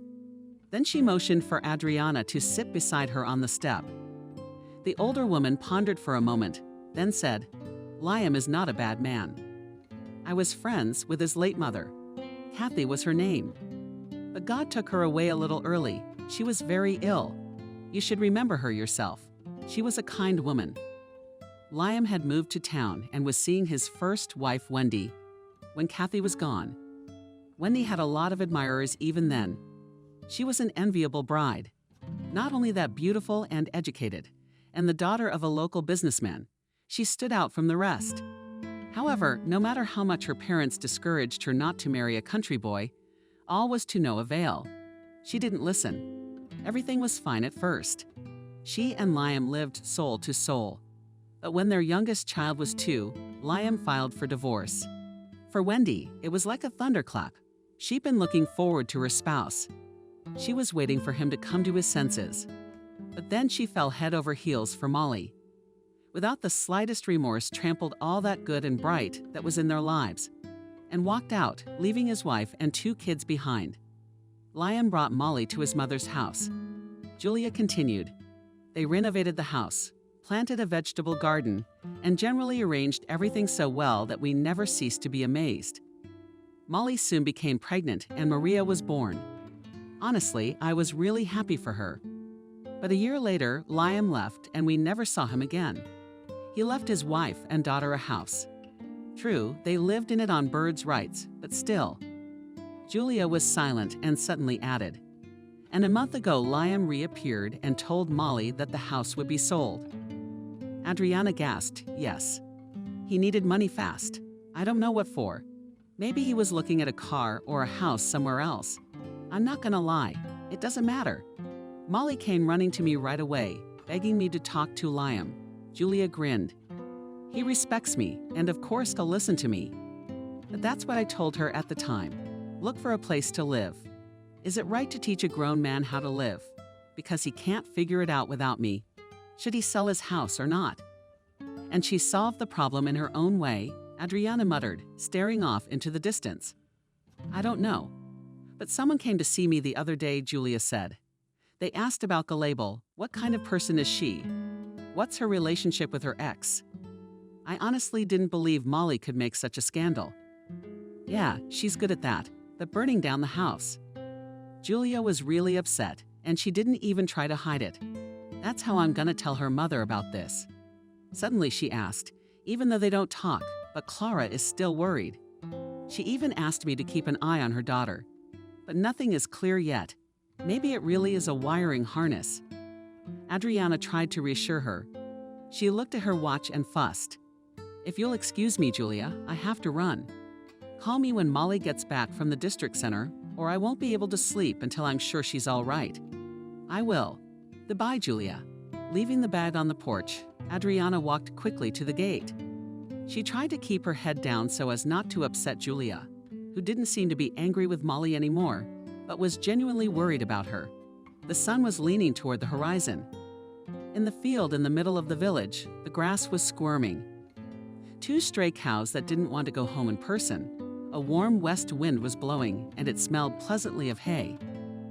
Speaker 2: Then she motioned for Adriana to sit beside her on the step. The older woman pondered for a moment, then said, Liam is not a bad man. I was friends with his late mother. Kathy was her name. But God took her away a little early. She was very ill. You should remember her yourself. She was a kind woman. Liam had moved to town and was seeing his first wife, Wendy, when Kathy was gone. Wendy had a lot of admirers even then. She was an enviable bride. Not only that, beautiful and educated, and the daughter of a local businessman, she stood out from the rest. However, no matter how much her parents discouraged her not to marry a country boy, all was to no avail. She didn't listen. Everything was fine at first. She and Liam lived soul to soul. But when their youngest child was 2, Liam filed for divorce. For Wendy, it was like a thunderclap. She'd been looking forward to her spouse. She was waiting for him to come to his senses. But then she fell head over heels for Molly. Without the slightest remorse, trampled all that good and bright that was in their lives, and walked out, leaving his wife and 2 kids behind. Liam brought Molly to his mother's house. Julia continued. They renovated the house, planted a vegetable garden, and generally arranged everything so well that we never ceased to be amazed. Molly soon became pregnant and Maria was born. Honestly, I was really happy for her. But a year later, Liam left and we never saw him again. He left his wife and daughter a house. True, they lived in it on birds' rights, but still. Julia was silent and suddenly added, and a month ago Liam reappeared and told Molly that the house would be sold. Adriana gasped, yes. He needed money fast. I don't know what for. Maybe he was looking at a car or a house somewhere else. I'm not gonna lie, it doesn't matter. Molly came running to me right away, begging me to talk to Liam. Julia grinned. He respects me, and of course he'll listen to me. But that's what I told her at the time. Look for a place to live. Is it right to teach a grown man how to live? Because he can't figure it out without me. Should he sell his house or not? And she solved the problem in her own way, Adriana muttered, staring off into the distance. I don't know. But someone came to see me the other day, Julia said. They asked about Galabel. What kind of person is she? What's her relationship with her ex? I honestly didn't believe Molly could make such a scandal. Yeah, she's good at that, but burning down the house. Julia was really upset, and she didn't even try to hide it. That's how I'm gonna tell her mother about this. Suddenly she asked, even though they don't talk, but Clara is still worried. She even asked me to keep an eye on her daughter. But nothing is clear yet. Maybe it really is a wiring harness. Adriana tried to reassure her. She looked at her watch and fussed. If you'll excuse me, Julia, I have to run. Call me when Molly gets back from the district center, or I won't be able to sleep until I'm sure she's all right. I will. Goodbye, Julia. Leaving the bag on the porch, Adriana walked quickly to the gate. She tried to keep her head down so as not to upset Julia, who didn't seem to be angry with Molly anymore, but was genuinely worried about her. The sun was leaning toward the horizon. In the field in the middle of the village, the grass was squirming. 2 stray cows that didn't want to go home in person. A warm west wind was blowing, and it smelled pleasantly of hay.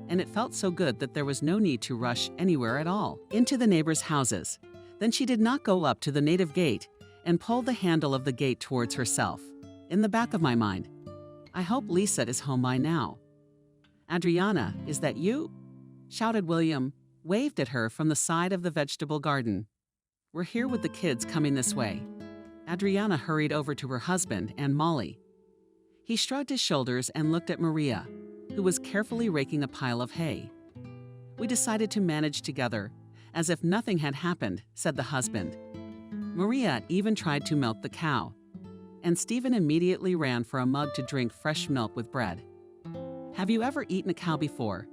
Speaker 2: And it felt so good that there was no need to rush anywhere at all, into the neighbors' houses. Then she did not go up to the native gate and pulled the handle of the gate towards herself. In the back of my mind, I hope Lisa is home by now. Adriana, is that you? Shouted William, waved at her from the side of the vegetable garden. We're here with the kids coming this way. Adriana hurried over to her husband and Molly. He shrugged his shoulders and looked at Maria, who was carefully raking a pile of hay. We decided to manage together, as if nothing had happened, said the husband. Maria even tried to milk the cow, and Stephen immediately ran for a mug to drink fresh milk with bread. Have you ever eaten a cow before?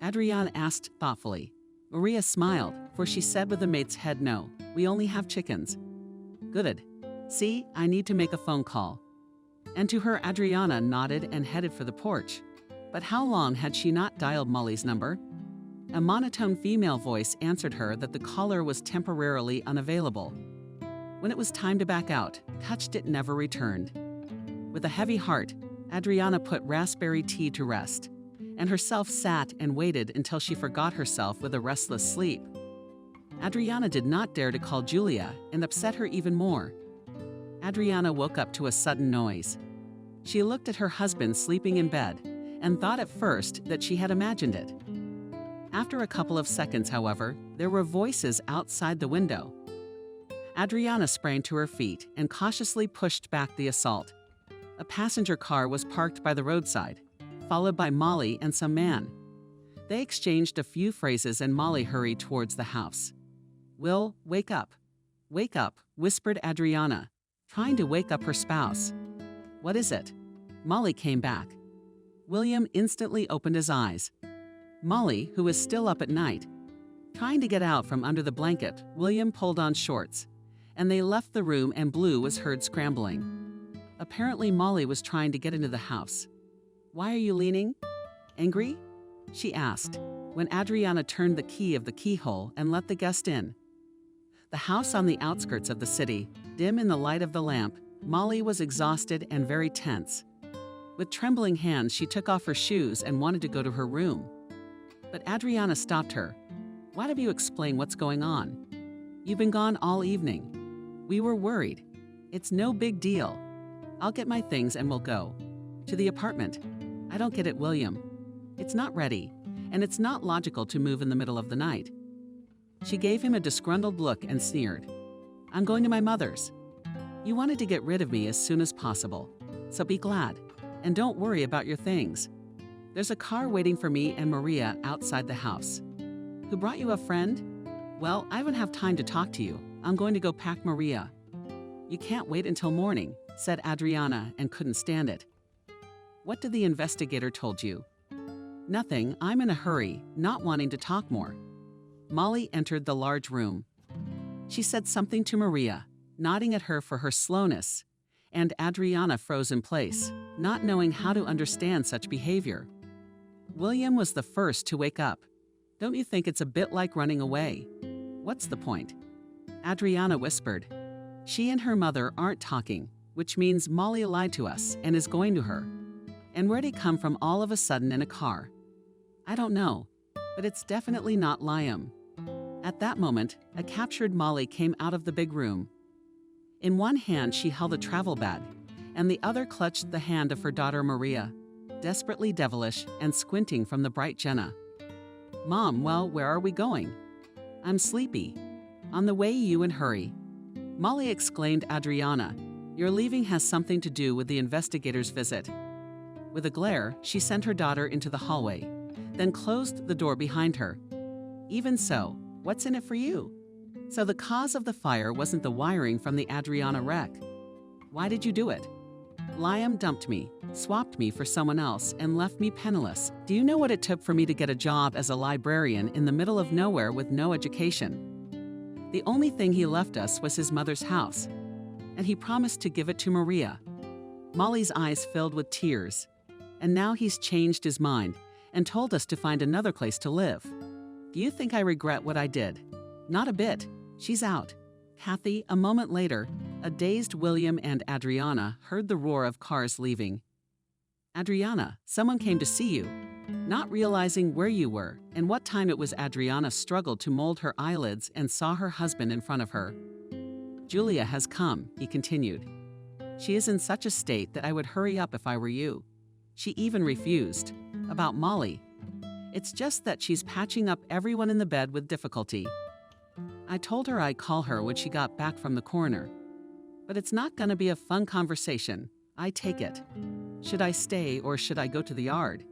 Speaker 2: Adriana asked thoughtfully. Maria smiled, for she said with a mate's head no, we only have chickens. Good. See, I need to make a phone call. And to her, Adriana nodded and headed for the porch. But how long had she not dialed Molly's number? A monotone female voice answered her that the caller was temporarily unavailable. When it was time to back out, touched it never returned. With a heavy heart, Adriana put raspberry tea to rest, and herself sat and waited until she forgot herself with a restless sleep. Adriana did not dare to call Julia and upset her even more. Adriana woke up to a sudden noise. She looked at her husband sleeping in bed and thought at first that she had imagined it. After a couple of seconds, however, there were voices outside the window. Adriana sprang to her feet and cautiously pushed back the assault. A passenger car was parked by the roadside, followed by Molly and some man. They exchanged a few phrases and Molly hurried towards the house. Will, wake up. Wake up, whispered Adriana, trying to wake up her spouse. What is it? Molly came back. William instantly opened his eyes. Molly, who was still up at night, trying to get out from under the blanket, William pulled on shorts, and they left the room and Blue was heard scrambling. Apparently Molly was trying to get into the house. "Why are you leaning? Angry?" she asked, when Adriana turned the key of the keyhole and let the guest in. The house on the outskirts of the city, dim in the light of the lamp, Molly was exhausted and very tense. With trembling hands, she took off her shoes and wanted to go to her room. But Adriana stopped her. "Why don't you explain what's going on? You've been gone all evening. We were worried. It's no big deal. I'll get my things and we'll go. To the apartment." "I don't get it, William. It's not ready, and it's not logical to move in the middle of the night." She gave him a disgruntled look and sneered. "I'm going to my mother's. You wanted to get rid of me as soon as possible, so be glad, and don't worry about your things. There's a car waiting for me and Maria outside the house." "Who brought you a friend?" "Well, I don't have time to talk to you. I'm going to go pack Maria." "You can't wait until morning," said Adriana, and couldn't stand it. "What did the investigator told you?" "Nothing. I'm in a hurry, not wanting to talk more." Molly entered the large room. She said something to Maria, nodding at her for her slowness, and Adriana froze in place, not knowing how to understand such behavior. William was the first to wake up. "Don't you think it's a bit like running away?" "What's the point?" Adriana whispered. "She and her mother aren't talking, which means Molly lied to us and is going to her. And where'd he come from all of a sudden in a car?" "I don't know, but it's definitely not Liam." At that moment, a captured Molly came out of the big room. In one hand she held a travel bag, and the other clutched the hand of her daughter Maria, desperately devilish and squinting from the bright Jenna. "Mom, well, where are we going?" "I'm sleepy." "On the way, you and hurry." Molly exclaimed, "Adriana, your leaving has something to do with the investigator's visit." With a glare, she sent her daughter into the hallway, then closed the door behind her. "Even so, what's in it for you?" "So the cause of the fire wasn't the wiring from the Adriana wreck." "Why did you do it?" "Liam dumped me, swapped me for someone else, and left me penniless. Do you know what it took for me to get a job as a librarian in the middle of nowhere with no education? The only thing he left us was his mother's house, and he promised to give it to Maria." Molly's eyes filled with tears. "And now he's changed his mind and told us to find another place to live. Do you think I regret what I did?" "Not a bit. She's out." Kathy, a moment later, a dazed William and Adriana heard the roar of cars leaving. "Adriana, someone came to see you." Not realizing where you were and what time it was, Adriana struggled to mold her eyelids and saw her husband in front of her. "Julia has come," he continued. "She is in such a state that I would hurry up if I were you. She even refused. About Molly. It's just that she's patching up everyone in the bed with difficulty. I told her I'd call her when she got back from the coroner. But it's not gonna be a fun conversation, I take it. Should I stay or should I go to the yard?"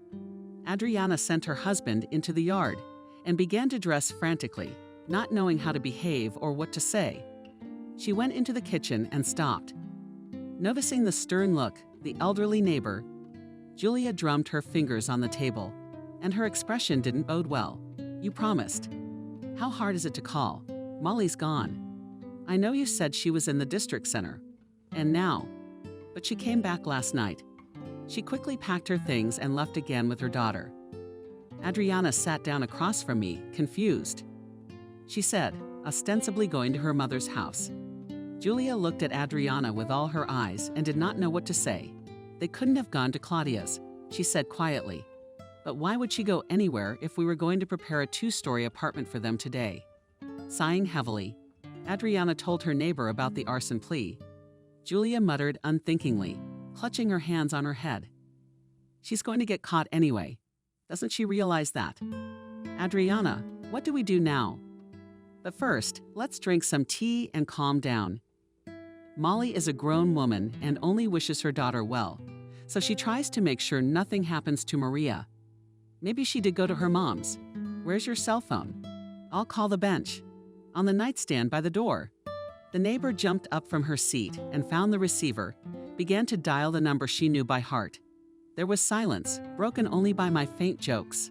Speaker 2: Adriana sent her husband into the yard and began to dress frantically, not knowing how to behave or what to say. She went into the kitchen and stopped. Noticing the stern look, the elderly neighbor, Julia drummed her fingers on the table, and her expression didn't bode well. "You promised. How hard is it to call? Molly's gone. I know you said she was in the district center. And now. But she came back last night." She quickly packed her things and left again with her daughter. Adriana sat down across from me, confused. She said, ostensibly going to her mother's house. Julia looked at Adriana with all her eyes and did not know what to say. "They couldn't have gone to Claudia's," she said quietly. "But why would she go anywhere if we were going to prepare a 2-story apartment for them today?" Sighing heavily, Adriana told her neighbor about the arson plea. Julia muttered unthinkingly, clutching her hands on her head. "She's going to get caught anyway. Doesn't she realize that?" "Adriana, what do we do now?" "But first, let's drink some tea and calm down." Molly is a grown woman and only wishes her daughter well, so she tries to make sure nothing happens to Maria. Maybe she did go to her mom's. "Where's your cell phone?" "I'll call the bench." "On the nightstand by the door." The neighbor jumped up from her seat and found the receiver, began to dial the number she knew by heart. There was silence, broken only by my faint jokes.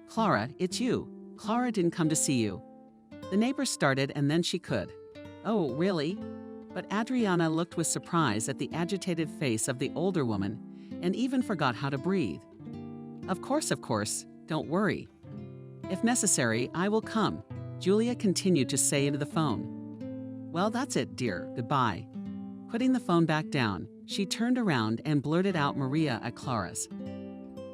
Speaker 2: "Clara, it's you. Clara didn't come to see you." The neighbor started and then she could. "Oh, really? But Adriana looked with surprise at the agitated face of the older woman and even forgot how to breathe. Of course, don't worry. If necessary, I will come," Julia continued to say into the phone. "Well, that's it, dear, goodbye." Putting the phone back down, she turned around and blurted out Maria at Clara's.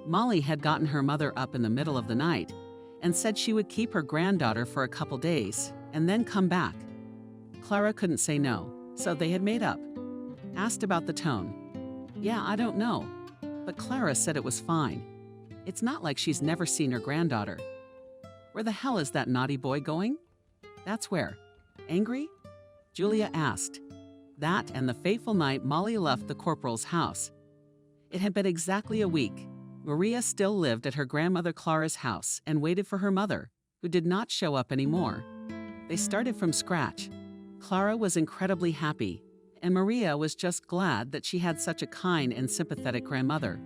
Speaker 2: Molly had gotten her mother up in the middle of the night and said she would keep her granddaughter for a couple days and then come back. Clara couldn't say no, so they had made up. Asked about the tone. "Yeah, I don't know, but Clara said it was fine. It's not like she's never seen her granddaughter." "Where the hell is that naughty boy going?" "That's where." "Angry?" Julia asked. That and the fateful night Molly left the corporal's house. It had been exactly a week. Maria still lived at her grandmother Clara's house and waited for her mother, who did not show up anymore. They started from scratch. Clara was incredibly happy, and Maria was just glad that she had such a kind and sympathetic grandmother.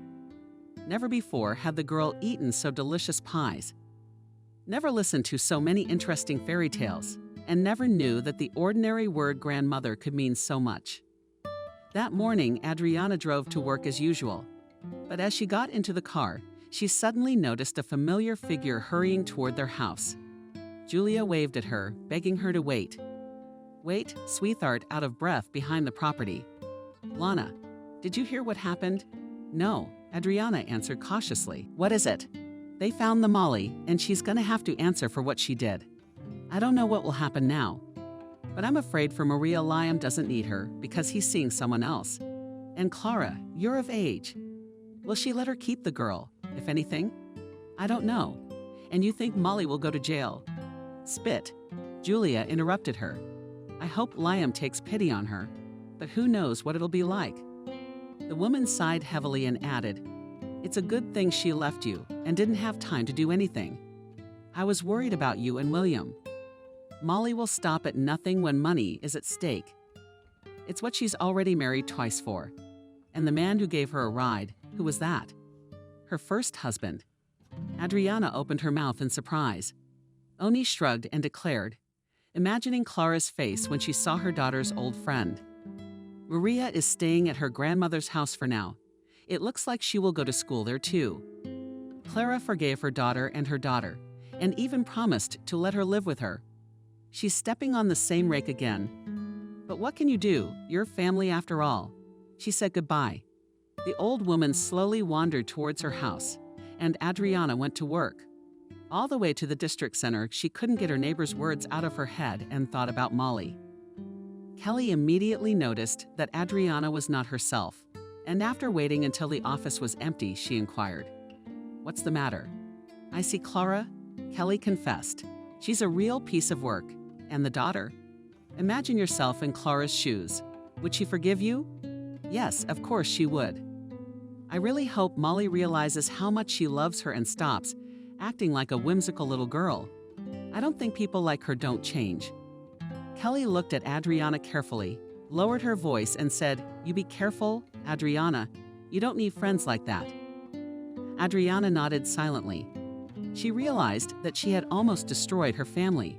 Speaker 2: Never before had the girl eaten so delicious pies, never listened to so many interesting fairy tales, and never knew that the ordinary word grandmother could mean so much. That morning, Adriana drove to work as usual, but as she got into the car, she suddenly noticed a familiar figure hurrying toward their house. Julia waved at her, begging her to wait. "Wait," sweetheart, out of breath behind the property. "Lana, did you hear what happened?" "No," Adriana answered cautiously. "What is it?" "They found the Molly, and she's gonna have to answer for what she did. I don't know what will happen now, but I'm afraid for Maria Liam doesn't need her because he's seeing someone else. And Clara, you're of age. Will she let her keep the girl, if anything? I don't know. And you think Molly will go to jail?" "Spit," Julia interrupted her. "I hope Liam takes pity on her, but who knows what it'll be like." The woman sighed heavily and added, "It's a good thing she left you and didn't have time to do anything. I was worried about you and William. Molly will stop at nothing when money is at stake. It's what she's already married twice for. And the man who gave her a ride, who was that?" "Her first husband." Adriana opened her mouth in surprise. Oni shrugged and declared, imagining Clara's face when she saw her daughter's old friend. "Maria is staying at her grandmother's house for now. It looks like she will go to school there too." Clara forgave her daughter and even promised to let her live with her. "She's stepping on the same rake again. But what can you do? You're family after all." She said goodbye. The old woman slowly wandered towards her house, and Adriana went to work. All the way to the district center, she couldn't get her neighbor's words out of her head and thought about Molly. Kelly immediately noticed that Adriana was not herself, and after waiting until the office was empty, she inquired, "What's the matter?" "I see Clara," Kelly confessed. "She's a real piece of work. And the daughter? Imagine yourself in Clara's shoes. Would she forgive you?" "Yes, of course she would." "I really hope Molly realizes how much she loves her and stops acting like a whimsical little girl. I don't think people like her don't change." Kelly looked at Adriana carefully, lowered her voice and said, "You be careful, Adriana. You don't need friends like that." Adriana nodded silently. She realized that she had almost destroyed her family.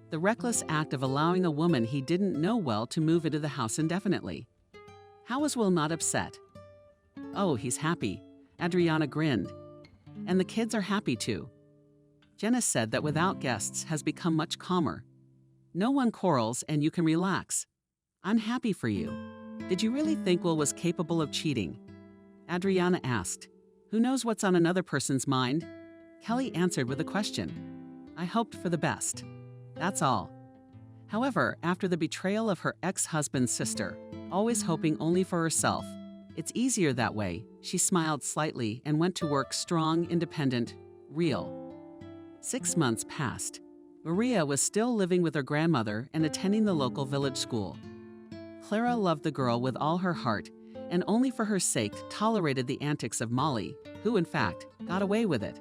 Speaker 2: The reckless act of allowing a woman he didn't know well to move into the house indefinitely. How was Will not upset? "Oh, he's happy," Adriana grinned. "And the kids are happy too." Jenna said that without guests has become much calmer. No one quarrels and you can relax. "I'm happy for you. Did you really think Will was capable of cheating?" Adriana asked. "Who knows what's on another person's mind?" Kelly answered with a question. "I hoped for the best. That's all." However, after the betrayal of her ex-husband's sister, always hoping only for herself, it's easier that way, she smiled slightly and went to work strong, independent, real. 6 months passed. Maria was still living with her grandmother and attending the local village school. Clara loved the girl with all her heart and only for her sake tolerated the antics of Molly, who in fact got away with it.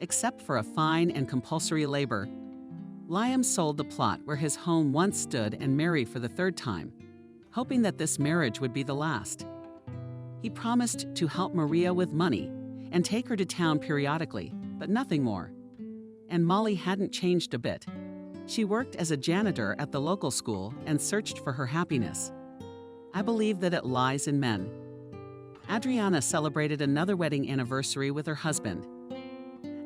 Speaker 2: Except for a fine and compulsory labor, Liam sold the plot where his home once stood and married for the 3rd time, hoping that this marriage would be the last. He promised to help Maria with money and take her to town periodically, but nothing more. And Molly hadn't changed a bit. She worked as a janitor at the local school and searched for her happiness. I believe that it lies in men. Adriana celebrated another wedding anniversary with her husband.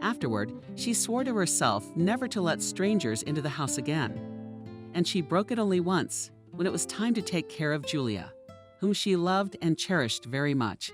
Speaker 2: Afterward, she swore to herself never to let strangers into the house again. And she broke it only once, when it was time to take care of Julia, whom she loved and cherished very much.